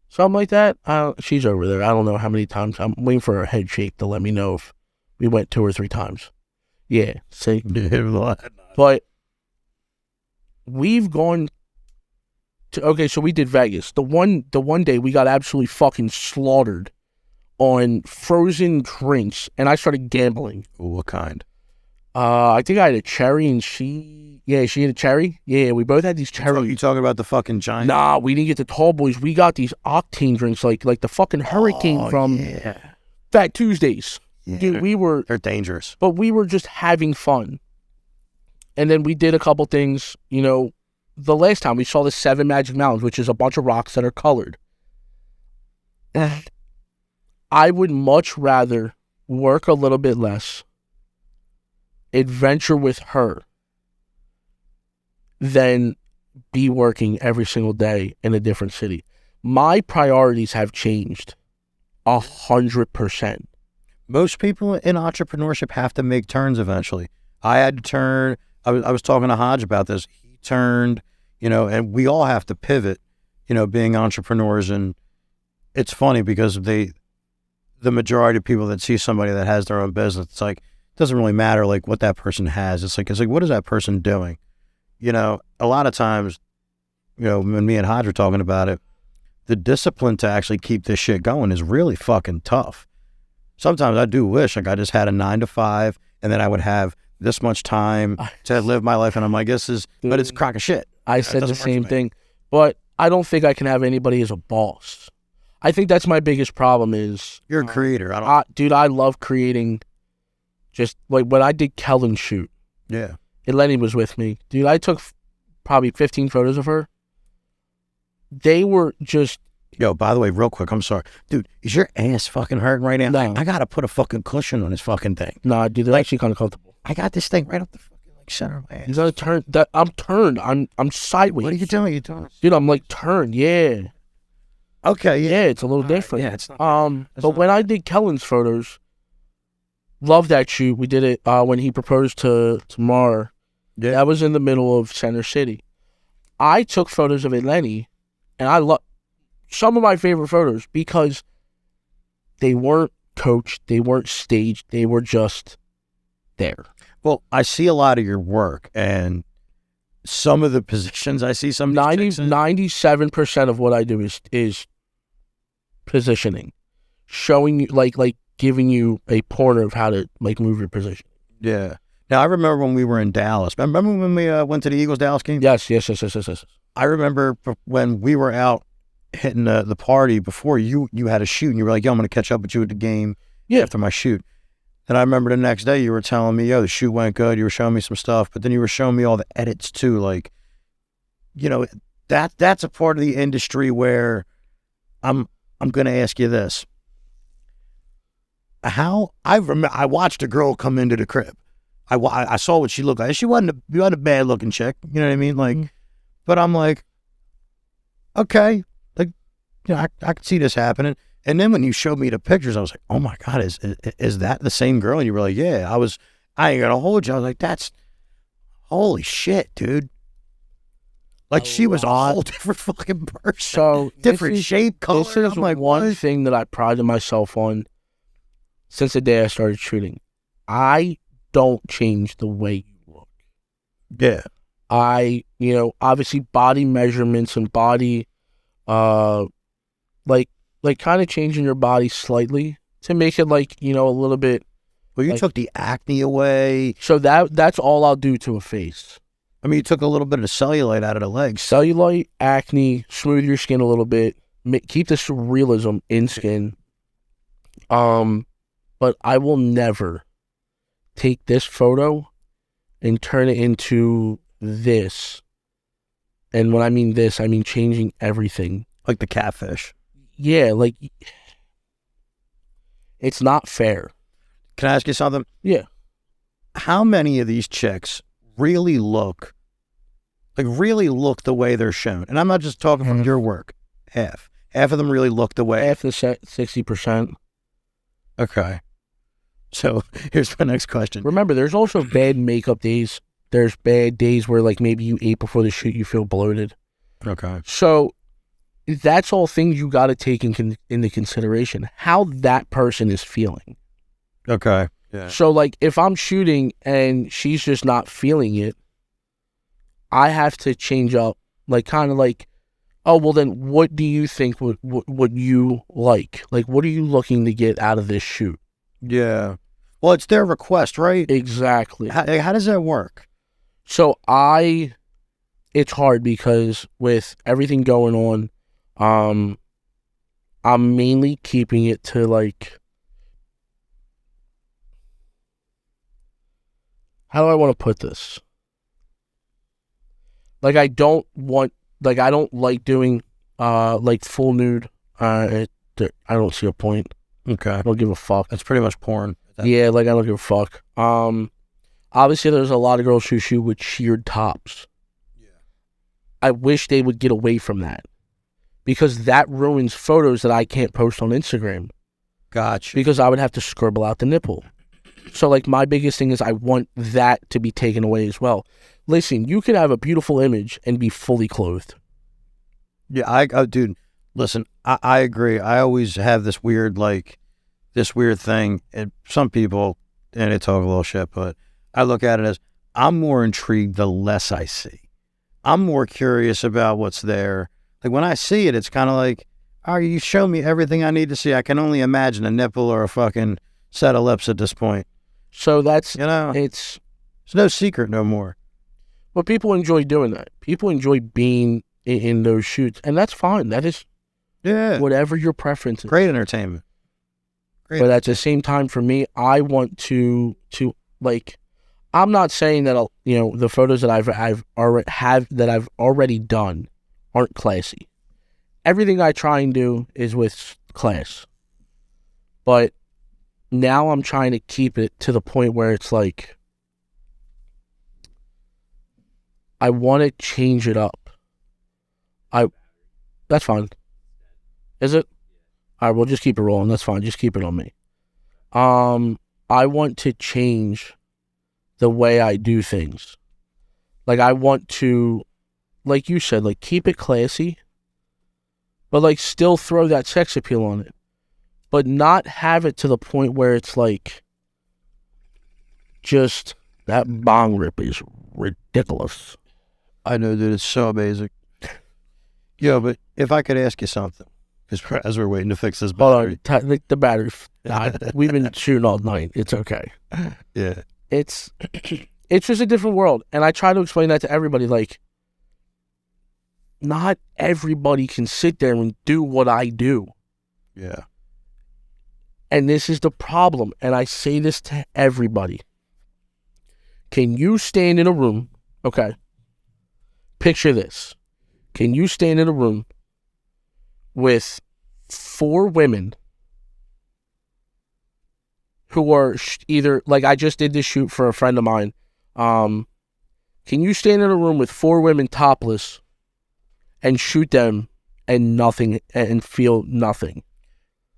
Speaker 1: Something like that. She's over there. I don't know how many times. I'm waiting for her head shake to let me know if we went 2 or 3 times. Yeah, see? But we've gone to, okay, so we did Vegas. The one day we got absolutely fucking slaughtered on frozen drinks, and I started gambling.
Speaker 2: Ooh, what kind?
Speaker 1: I think I had a cherry, and she had a cherry. Yeah, we both had these cherries.
Speaker 2: You talking about the fucking giant?
Speaker 1: Nah, we didn't get the tall boys. We got these octane drinks, like the fucking Hurricane from Fat Tuesdays. Yeah. Dude,
Speaker 2: they're dangerous.
Speaker 1: But we were just having fun. And then we did a couple things, the last time we saw the 7 Magic Mountains, which is a bunch of rocks that are colored. I would much rather work a little bit less, adventure with her, than be working every single day in a different city. My priorities have changed 100%.
Speaker 2: Most people in entrepreneurship have to make turns eventually. I had to turn. I was talking to Hodge about this. He turned, and we all have to pivot, being entrepreneurs. And it's funny because the majority of people that see somebody that has their own business, it's like, it doesn't really matter like what that person has. It's like, what is that person doing? A lot of times, when me and Hodge were talking about it, the discipline to actually keep this shit going is really fucking tough. Sometimes I do wish like I just had a 9 to 5 and then I would have this much time to live my life. And I'm like, but it's a crock of shit.
Speaker 1: I said the same thing, but I don't think I can have anybody as a boss. I think that's my biggest problem is...
Speaker 2: You're a creator.
Speaker 1: Dude, I love creating. Just like when I did Kellen's shoot.
Speaker 2: Yeah.
Speaker 1: Eleni was with me. Dude, I took probably 15 photos of her. They were just...
Speaker 2: Yo, by the way, real quick, I'm sorry. Dude, is your ass fucking hurting right now?
Speaker 1: No.
Speaker 2: I got to put a fucking cushion on this fucking thing.
Speaker 1: Nah, dude, they're actually kind of comfortable.
Speaker 2: I got this thing right up the fucking center of my ass.
Speaker 1: You gotta turn... I'm turned. I'm sideways.
Speaker 2: What are you doing? You doing?
Speaker 1: Dude, I'm like turned, yeah.
Speaker 2: Okay, yeah.
Speaker 1: Yeah, it's a little different.
Speaker 2: Yeah, it's not...
Speaker 1: But when I did Kellen's photos, love that shoot. We did it when he proposed to Mara.
Speaker 2: Yeah.
Speaker 1: That was in the middle of Center City. I took photos of Eleni, and I love some of my favorite photos because they weren't coached. They weren't staged. They were just there.
Speaker 2: Well, I see a lot of your work, and some of the positions I see, some
Speaker 1: 97% of what I do is positioning, showing you like giving you a pointer of how to like move your position.
Speaker 2: Yeah. Now I remember when we were in Dallas. Remember when we went to the Eagles Dallas game?
Speaker 1: Yes.
Speaker 2: I remember when we were out hitting the party before you had a shoot, and you were like, "Yo, I'm going to catch up with you at the game after my shoot." And I remember the next day you were telling me, "Yo, the shoot went good." You were showing me some stuff, but then you were showing me all the edits too. Like, you know, that's a part of the industry where I'm going to ask you this. I watched a girl come into the crib. I saw what she looked like. She wasn't a bad looking chick. You know what I mean? Like, but I'm like, okay, like, you know, I could see this happening. And then when you showed me the pictures, I was like, oh my God, is that the same girl? And you were like, yeah. I ain't gonna hold you. I was like, that's holy shit, dude. Like she was a whole different fucking person.
Speaker 1: So
Speaker 2: different shape, color.
Speaker 1: This is like one thing that I prided myself on since the day I started shooting. I don't change the way you look.
Speaker 2: Yeah.
Speaker 1: Obviously body measurements and body, like kind of changing your body slightly to make it like, a little bit.
Speaker 2: Well, you took the acne away.
Speaker 1: So that's all I'll do to a face.
Speaker 2: I mean, you took a little bit of cellulite out of the legs.
Speaker 1: Cellulite, acne, smooth your skin a little bit, keep this realism in skin. But I will never take this photo and turn it into this. And when I mean this, I mean changing everything.
Speaker 2: Like the catfish.
Speaker 1: Yeah, like, it's not fair.
Speaker 2: Can I ask you something?
Speaker 1: Yeah.
Speaker 2: How many of these chicks really look the way they're shown? And I'm not just talking from your work. Half of them really look the way.
Speaker 1: Half the 60%.
Speaker 2: Okay. So here's my next question.
Speaker 1: Remember, there's also bad makeup days. There's bad days where like maybe you ate before the shoot, you feel bloated.
Speaker 2: Okay.
Speaker 1: So that's all things you got to take into consideration. How that person is feeling.
Speaker 2: Okay. Yeah.
Speaker 1: So like if I'm shooting and she's just not feeling it, I have to change up, like kind of like, oh, well then what do you think would you like? Like what are you looking to get out of this shoot?
Speaker 2: Yeah. Well, it's their request, right?
Speaker 1: Exactly.
Speaker 2: How does that work?
Speaker 1: So it's hard because with everything going on, I'm mainly keeping it to like, how do I want to put this? Like I don't like doing like full nude. I don't see a point.
Speaker 2: Okay.
Speaker 1: I don't give a fuck.
Speaker 2: That's pretty much porn.
Speaker 1: Yeah, like I don't give a fuck. Obviously there's a lot of girls who shoot with sheared tops. Yeah. I wish they would get away from that. Because that ruins photos that I can't post on Instagram.
Speaker 2: Gotcha.
Speaker 1: Because I would have to scribble out the nipple. So like my biggest thing is I want that to be taken away as well. Listen, you can have a beautiful image and be fully clothed.
Speaker 2: Yeah, dude, listen, I agree. I always have this weird thing, and some people, and they talk a little shit, but I look at it as I'm more intrigued the less I see. I'm more curious about what's there. Like when I see it, it's kind of like, oh, you show me everything I need to see. I can only imagine a nipple or a fucking set of lips at this point.
Speaker 1: So that's,
Speaker 2: it's no secret no more.
Speaker 1: But people enjoy doing that. People enjoy being in those shoots, and that's fine. That is, whatever your preference is.
Speaker 2: Great entertainment.
Speaker 1: But at the same time, for me, I want to like, I'm not saying that the photos that I've already done aren't classy. Everything I try and do is with class. But now I'm trying to keep it to the point where it's like, I want to change it up. That's fine. Is it? All right, we'll just keep it rolling. That's fine. Just keep it on me. I want to change the way I do things. Like, I want to, like you said, like, keep it classy, but, like, still throw that sex appeal on it. but not have it to the point where it's like, just that bong rip is ridiculous.
Speaker 2: I know, dude. It's so amazing. Yo, but if I could ask you something, because as we're waiting to fix this battery.
Speaker 1: Hold on, the battery died. We've been shooting all night. It's okay.
Speaker 2: Yeah.
Speaker 1: It's just a different world, and I try to explain that to everybody. Like, not everybody can sit there and do what I do.
Speaker 2: Yeah.
Speaker 1: And this is the problem, and I say this to everybody. Can you stand in a room, okay? Picture this. Can you stand in a room with 4 women who are either, like I just did this shoot for a friend of mine. Can you stand in a room with 4 women topless and shoot them and nothing and feel nothing?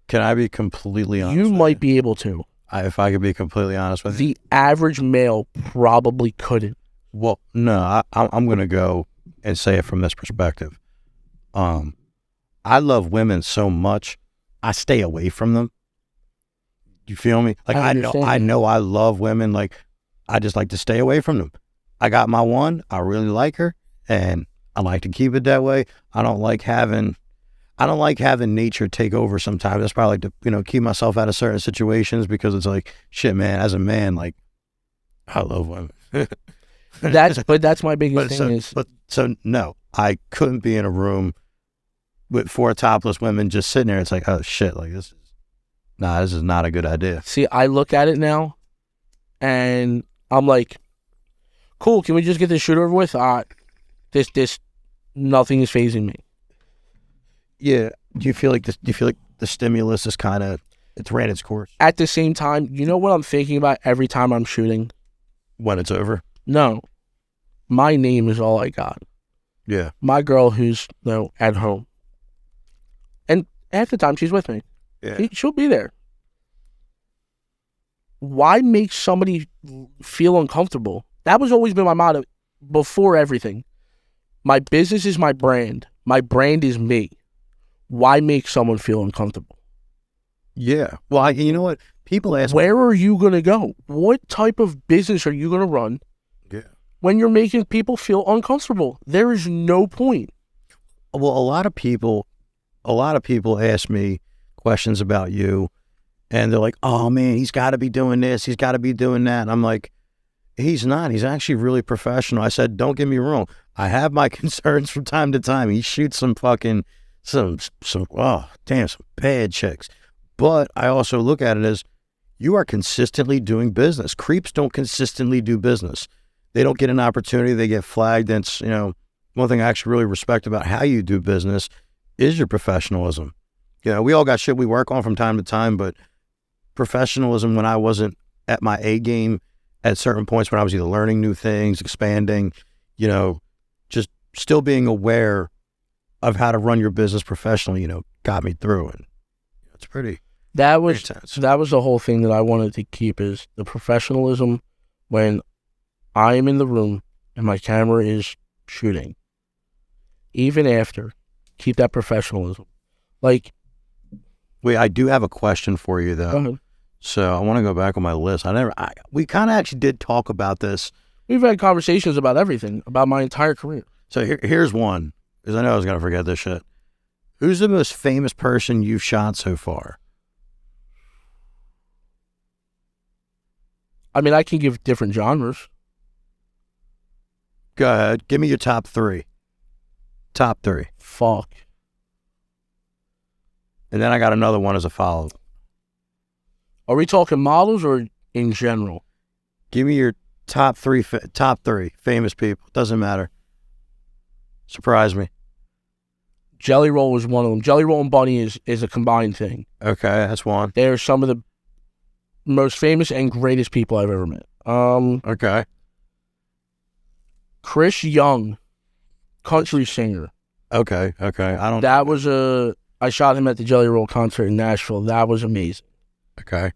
Speaker 2: Can I be completely honest?
Speaker 1: You might be able to.
Speaker 2: If I could be completely honest with you.
Speaker 1: The average male probably couldn't.
Speaker 2: Well, no, I'm going to go and say it from this perspective. I love women so much, I stay away from them. You feel me? Like I know I love women. Like I just like to stay away from them. I got my one. I really like her, and I like to keep it that way. I don't like having nature take over sometimes. That's probably like to, keep myself out of certain situations, because it's like, shit, man, as a man, like, I love women.
Speaker 1: That's my biggest thing.
Speaker 2: So no, I couldn't be in a room with 4 topless women just sitting there. It's like, oh shit, like this is not a good idea.
Speaker 1: See, I look at it now, and I'm like, cool, can we just get this shoot over with? This nothing is phasing me.
Speaker 2: Yeah. Do you feel like the stimulus is it's ran its course?
Speaker 1: At the same time, you know what I'm thinking about every time I'm shooting?
Speaker 2: When it's over?
Speaker 1: No. My name is all I got.
Speaker 2: Yeah.
Speaker 1: My girl who's at home. And half the time she's with me.
Speaker 2: Yeah.
Speaker 1: She'll be there. Why make somebody feel uncomfortable? That was always been my motto before everything. My business is my brand. My brand is me. Why make someone feel uncomfortable?
Speaker 2: Yeah. Well, you know what? People ask,
Speaker 1: where are you going to go? What type of business are you going to run?
Speaker 2: Yeah.
Speaker 1: When you're making people feel uncomfortable? There is no point.
Speaker 2: Well, a lot of people ask me questions about you, and they're like, oh man, he's got to be doing this. He's got to be doing that. And I'm like, he's not. He's actually really professional. I said, don't get me wrong. I have my concerns from time to time. He shoots some bad chicks. But I also look at it as, you are consistently doing business. Creeps don't consistently do business. They don't get an opportunity. They get flagged. And it's, one thing I actually really respect about how you do business is your professionalism. We all got shit we work on from time to time, but professionalism, when I wasn't at my A game at certain points, when I was either learning new things, expanding, just still being aware of how to run your business professionally, got me through. And it's pretty.
Speaker 1: That was the whole thing that I wanted to keep, is the professionalism when I am in the room and my camera is shooting. Even after, keep that professionalism. Like,
Speaker 2: wait, I do have a question for you though.
Speaker 1: Go ahead.
Speaker 2: So I want to go back on my list. We kind of actually did talk about this.
Speaker 1: We've had conversations about everything, about my entire career.
Speaker 2: So here's one, because I know I was going to forget this shit. Who's the most famous person you've shot so far?
Speaker 1: I mean, I can give different genres.
Speaker 2: Go ahead. Give me your top 3. Top 3.
Speaker 1: Fuck.
Speaker 2: And then I got another one as a follow-up.
Speaker 1: Are we talking models or in general?
Speaker 2: Give me your top three famous people. Doesn't matter. Surprise me.
Speaker 1: Jelly Roll was one of them. Jelly Roll and Bunny is a combined thing.
Speaker 2: Okay, that's one.
Speaker 1: They're some of the most famous and greatest people I've ever met.
Speaker 2: Okay.
Speaker 1: Chris Young, country singer.
Speaker 2: Okay.
Speaker 1: I shot him at the Jelly Roll concert in Nashville. That was amazing.
Speaker 2: Okay.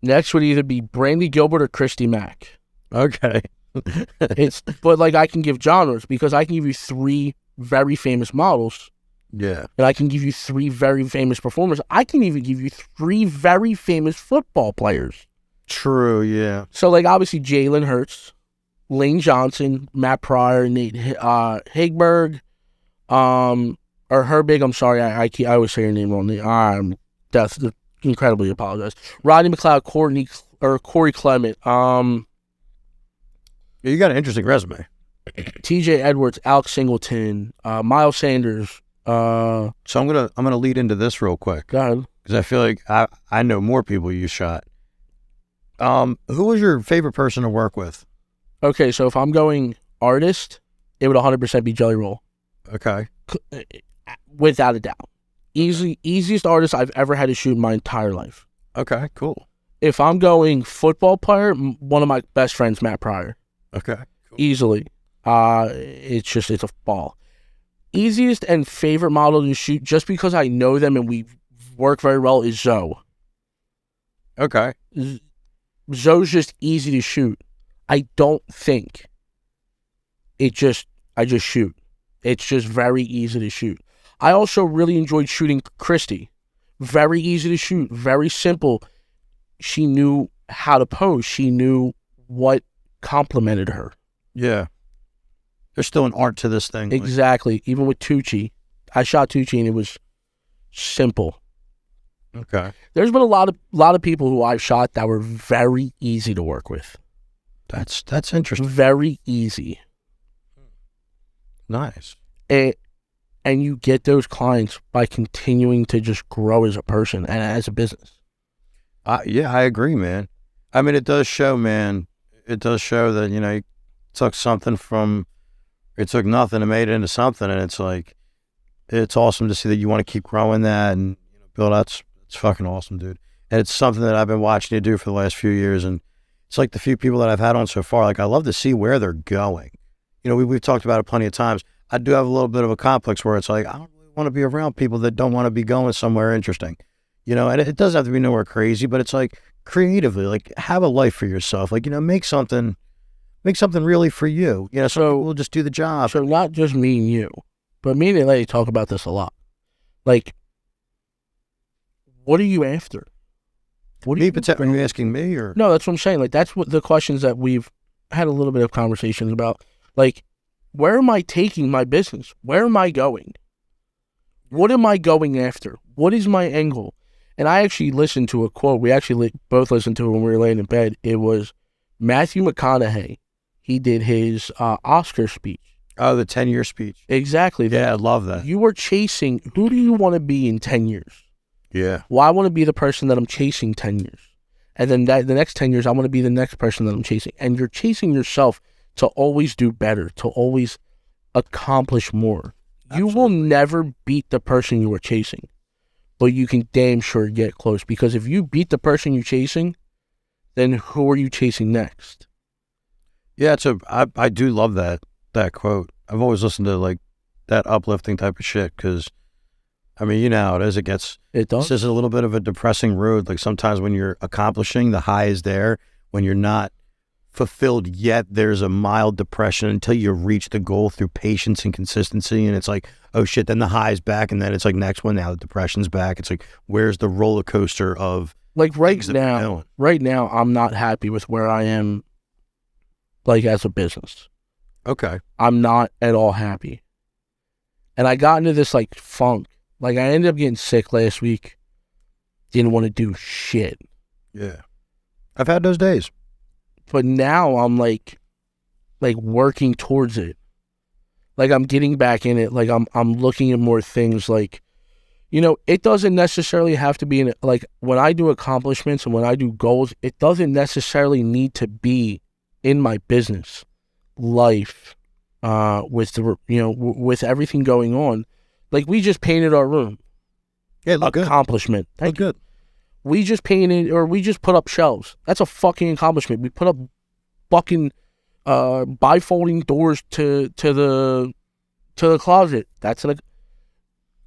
Speaker 1: Next would either be Brandy Gilbert or Christy Mack.
Speaker 2: Okay.
Speaker 1: But like, I can give genres, because I can give you 3 very famous models.
Speaker 2: Yeah.
Speaker 1: And I can give you 3 very famous performers. I can even give you 3 very famous football players.
Speaker 2: True, yeah.
Speaker 1: So, like, obviously, Jalen Hurts, Lane Johnson, Matt Pryor, Nate Hagberg, or Herbig. I'm sorry, I always say your name wrong. That's incredibly apologize. Rodney McLeod, Corey Clement.
Speaker 2: You got an interesting resume.
Speaker 1: T.J. Edwards, Alex Singleton, Miles Sanders.
Speaker 2: So I'm gonna lead into this real quick.
Speaker 1: Go ahead.
Speaker 2: Because I feel like I know more people you shot. Who was your favorite person to work with?
Speaker 1: Okay, so if I'm going artist, it would 100% be Jelly Roll.
Speaker 2: Okay.
Speaker 1: Without a doubt. Easiest artist I've ever had to shoot in my entire life.
Speaker 2: Okay, cool.
Speaker 1: If I'm going football player, one of my best friends, Matt Pryor.
Speaker 2: Okay. Cool.
Speaker 1: Easily. It's a ball. Easiest and favorite model to shoot, just because I know them and we work very well, is Zoe.
Speaker 2: Okay.
Speaker 1: Zoe's just easy to shoot. I don't think I just shoot. It's just very easy to shoot. I also really enjoyed shooting Christy. Very easy to shoot. Very simple. She knew how to pose. She knew what complimented her.
Speaker 2: Yeah. There's still an art to this thing.
Speaker 1: Exactly. Even with Tucci. I shot Tucci and it was simple.
Speaker 2: Okay.
Speaker 1: There's been a lot of people who I've shot that were very easy to work with.
Speaker 2: That's interesting.
Speaker 1: Very easy.
Speaker 2: Nice.
Speaker 1: And you get those clients by continuing to just grow as a person and as a business.
Speaker 2: Yeah, I agree, man. I mean, it does show, man. It does show that, you took nothing and made it into something. And it's like, it's awesome to see that you want to keep growing that. And, Bill, it's fucking awesome, dude. And it's something that I've been watching you do for the last few years. And it's like the few people that I've had on so far, like, I love to see where they're going. We've talked about it plenty of times. I do have a little bit of a complex where it's like, I don't really want to be around people that don't want to be going somewhere interesting. And it doesn't have to be nowhere crazy, but it's like creatively, like, have a life for yourself. Like, make something really for you. So we'll just do the job.
Speaker 1: So not just me and you, but me and Elaine talk about this a lot. Like, what are you after?
Speaker 2: Are you asking me or?
Speaker 1: No, that's what I'm saying. Like, that's what the questions that we've had a little bit of conversations about. Like, where am I taking my business? Where am I going? What am I going after? What is my angle? And I actually listened to a quote. We actually both listened to it when we were laying in bed. It was Matthew McConaughey. He did his Oscar speech.
Speaker 2: Oh, the 10-year speech.
Speaker 1: Exactly.
Speaker 2: Yeah, I love that.
Speaker 1: You are chasing, who do you want to be in 10 years?
Speaker 2: Yeah.
Speaker 1: Well, I want to be the person that I'm chasing 10 years. And then the next 10 years, I want to be the next person that I'm chasing. And you're chasing yourself to always do better, to always accomplish more. Absolutely. You will never beat the person you are chasing, but you can damn sure get close. Because if you beat the person you're chasing, then who are you chasing next?
Speaker 2: Yeah, I do love that quote. I've always listened to like that uplifting type of shit because, I mean, how it is. It does. It's just a little bit of a depressing road. Like sometimes when you're accomplishing, the high is there. When you're not fulfilled yet, there's a mild depression until you reach the goal through patience and consistency. And it's like, oh shit, then the high is back. And then it's like next one, now the depression's back. It's like, where's the roller coaster of
Speaker 1: like right now, I'm not happy with where I am, like as a business.
Speaker 2: Okay.
Speaker 1: I'm not at all happy. And I got into this like funk. Like I ended up getting sick last week. Didn't want to do shit.
Speaker 2: Yeah. I've had those days.
Speaker 1: But now I'm like working towards it. Like I'm getting back in it. Like I'm looking at more things. Like, it doesn't necessarily have to be like when I do accomplishments and when I do goals, it doesn't necessarily need to be in my business life, with the with everything going on. Like we just painted our room.
Speaker 2: Yeah, look good.
Speaker 1: Accomplishment.
Speaker 2: Look good.
Speaker 1: We just painted, or we just put up shelves. That's a fucking accomplishment. We put up fucking bifolding doors to the closet.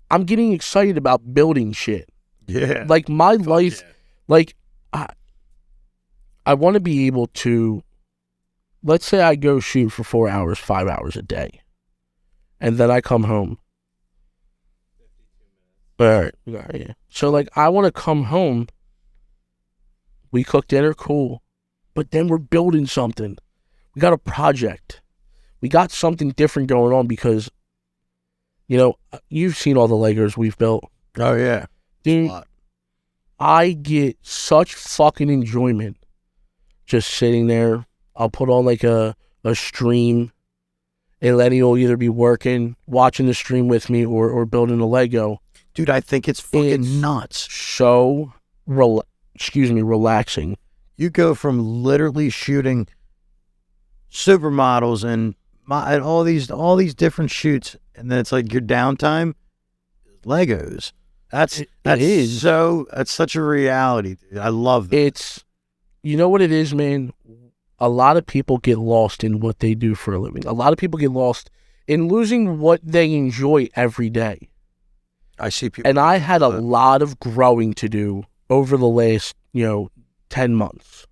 Speaker 1: I'm getting excited about building shit.
Speaker 2: Yeah.
Speaker 1: Like my life, yeah. Like I want to be able to, let's say I go shoot for 4 hours, 5 hours a day, and then I come home. All right. Yeah. So, like, I want to come home. We cook dinner, cool. But then we're building something. We got a project. We got something different going on because, you've seen all the Legos we've built.
Speaker 2: Oh, yeah.
Speaker 1: Dude, I get such fucking enjoyment just sitting there. I'll put on like a stream, and Lenny will either be watching the stream with me, or building a Lego.
Speaker 2: Dude, I think it's fucking nuts.
Speaker 1: So, relaxing.
Speaker 2: You go from literally shooting supermodels and all these different shoots, and then it's like your downtime, Legos. That's such a reality, dude. I love that.
Speaker 1: You know what it is, man? A lot of people get lost in what they do for a living. A lot of people get lost in losing what they enjoy every day.
Speaker 2: I see people.
Speaker 1: And I had a lot of growing to do over the last, 10 months.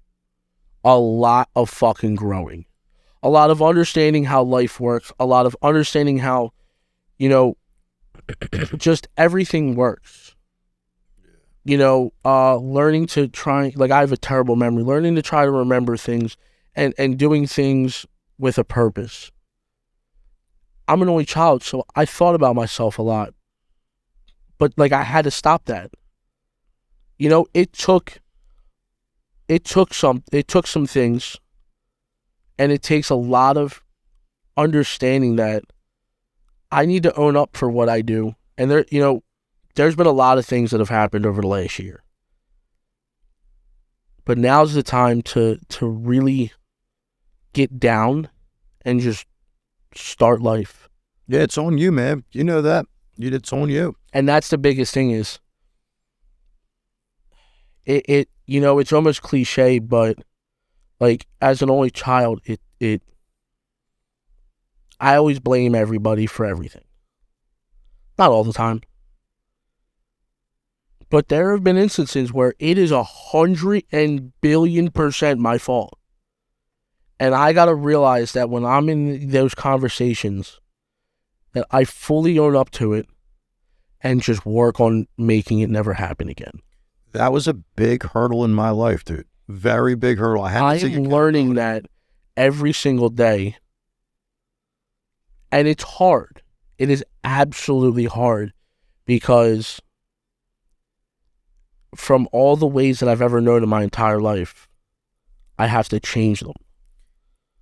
Speaker 1: A lot of fucking growing. A lot of understanding how life works. A lot of understanding how, just everything works. Learning to try, like, I have a terrible memory, learning to try to remember things and doing things with a purpose. I'm an only child, so I thought about myself a lot. But, like, I had to stop that. It took some things, and it takes a lot of understanding that I need to own up for what I do. And there's been a lot of things that have happened over the last year. But now's the time to really get down and just start life.
Speaker 2: Yeah, it's on you, man. You know that. It's on you.
Speaker 1: And that's the biggest thing is, it's almost cliche, but, like, as an only child, I always blame everybody for everything. Not all the time. But there have been instances where it is 100,000,000,000% my fault. And I got to realize that when I'm in those conversations, that I fully own up to it and just work on making it never happen again.
Speaker 2: That was a big hurdle in my life, dude. Very big hurdle.
Speaker 1: I am learning that every single day. And it's hard. It is absolutely hard because from all the ways that I've ever known in my entire life, I have to change them.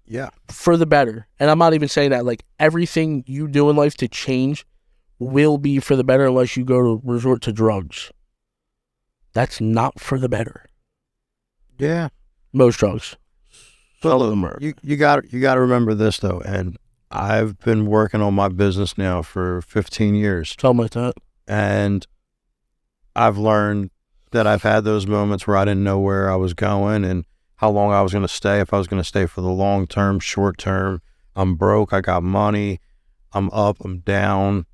Speaker 2: Yeah.
Speaker 1: For the better. And I'm not even saying that, like, everything you do in life to change will be for the better unless you go to resort to drugs. That's not for the better.
Speaker 2: Yeah.
Speaker 1: Most drugs.
Speaker 2: Some of them are. You got to remember this, though, and I've been working on my business now for 15 years.
Speaker 1: Something like that.
Speaker 2: And I've learned that I've had those moments where I didn't know where I was going and how long I was going to stay, if I was going to stay for the long term, short term. I'm broke, I got money, I'm up, I'm down,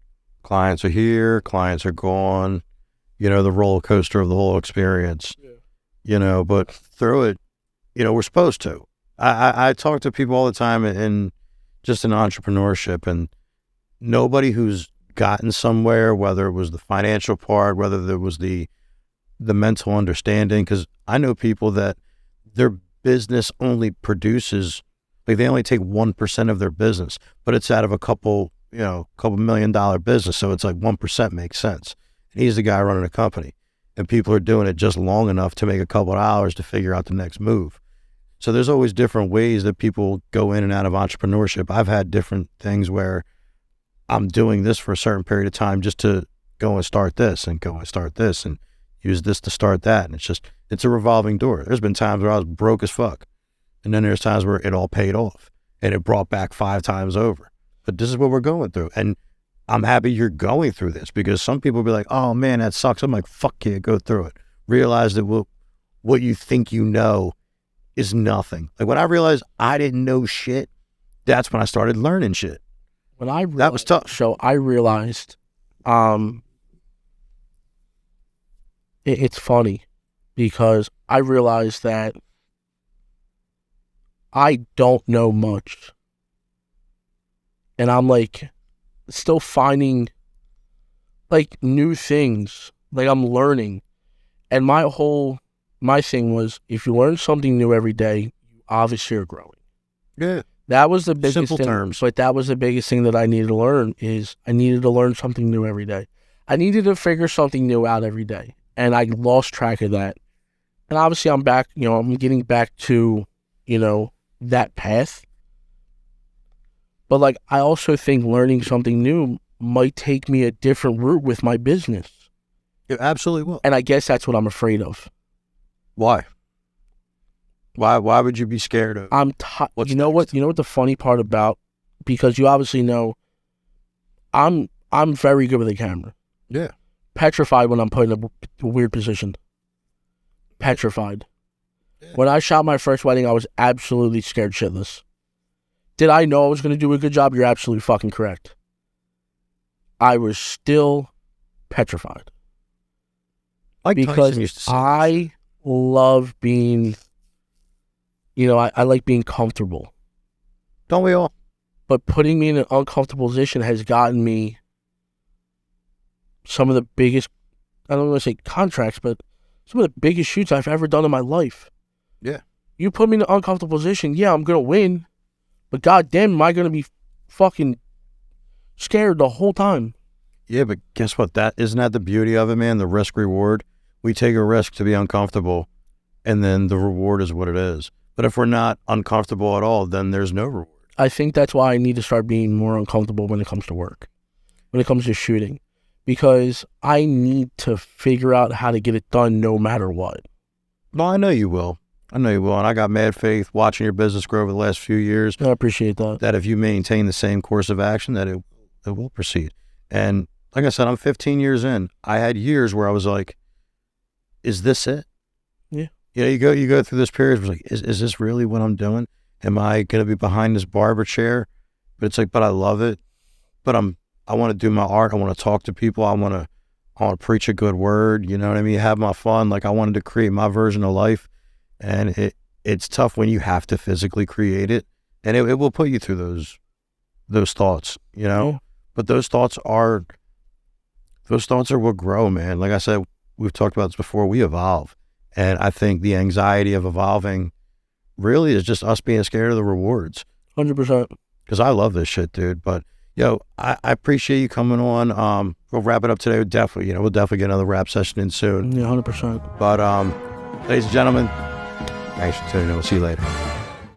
Speaker 2: clients are here, clients are gone, the roller coaster of the whole experience, but through it, we're supposed to. I talk to people all the time in just in entrepreneurship, and nobody who's gotten somewhere, whether it was the financial part, whether there was the mental understanding, because I know people that their business only produces, like, they only take 1% of their business, but it's out of a couple $1 million business. So it's like 1% makes sense. And he's the guy running a company, and people are doing it just long enough to make a couple of hours to figure out the next move. So there's always different ways that people go in and out of entrepreneurship. I've had different things where I'm doing this for a certain period of time just to go and start this and go and start this and use this to start that. And it's a revolving door. There's been times where I was broke as fuck. And then there's times where it all paid off and it brought back 5 times over. But this is what we're going through. And I'm happy you're going through this, because some people will be like, oh man, that sucks. I'm like, fuck yeah, go through it. Realize that what you think you know is nothing. Like, when I realized I didn't know shit, that's when I started learning shit. That was tough.
Speaker 1: So I realized, it's funny because I realized that I don't know much. And I'm like still finding like new things. Like I'm learning. And my thing was, if you learn something new every day, you obviously are growing.
Speaker 2: Yeah.
Speaker 1: That was the biggest
Speaker 2: Simple
Speaker 1: thing.
Speaker 2: terms.
Speaker 1: But that was the biggest thing that I needed to learn is I needed to learn something new every day. I needed to figure something new out every day. And I lost track of that. And obviously I'm back, I'm getting back to, that path. But like, I also think learning something new might take me a different route with my business.
Speaker 2: It absolutely will.
Speaker 1: And I guess that's what I'm afraid of.
Speaker 2: Why? Why would you be scared of?
Speaker 1: You know what the funny part about, because you obviously know I'm very good with a camera.
Speaker 2: Yeah.
Speaker 1: Petrified when I'm put in a weird position. Petrified.
Speaker 2: Yeah.
Speaker 1: When I shot my first wedding, I was absolutely scared shitless. Did I know I was going to do a good job? You're absolutely fucking correct. I was still petrified.
Speaker 2: Like
Speaker 1: because
Speaker 2: Tyson used to say.
Speaker 1: I love being, I like being comfortable.
Speaker 2: Don't we all?
Speaker 1: But putting me in an uncomfortable position has gotten me some of the biggest, I don't want to say contracts, but some of the biggest shoots I've ever done in my life.
Speaker 2: Yeah.
Speaker 1: You put me in an uncomfortable position, yeah, I'm going to win. But goddamn, am I going to be fucking scared the whole time?
Speaker 2: Yeah, but guess what? Isn't that the beauty of it, man? The risk reward. We take a risk to be uncomfortable, and then the reward is what it is. But if we're not uncomfortable at all, then there's no reward.
Speaker 1: I think that's why I need to start being more uncomfortable when it comes to work, when it comes to shooting, because I need to figure out how to get it done no matter what.
Speaker 2: Well, I know you will. And I got mad faith watching your business grow over the last few years.
Speaker 1: I appreciate that.
Speaker 2: That if you maintain the same course of action, that it will proceed. And like I said, I'm 15 years in. I had years where I was like, is this it?
Speaker 1: Yeah.
Speaker 2: You go through this period where it's like, is this really what I'm doing? Am I going to be behind this barber chair? But it's like, but I love it. But I want to do my art. I want to talk to people. I want to preach a good word. You know what I mean? Have my fun. Like I wanted to create my version of life. And it's tough when you have to physically create it. And it will put you through those thoughts,
Speaker 1: Yeah.
Speaker 2: But those thoughts are what grow, man. Like I said, we've talked about this before, we evolve. And I think the anxiety of evolving really is just us being scared of the rewards.
Speaker 1: 100%.
Speaker 2: Because I love this shit, dude. But, I appreciate you coming on. We'll wrap it up today. We'll definitely get another rap session in soon.
Speaker 1: Yeah, 100%.
Speaker 2: But, ladies and gentlemen, thanks for tuning in. We'll see you later.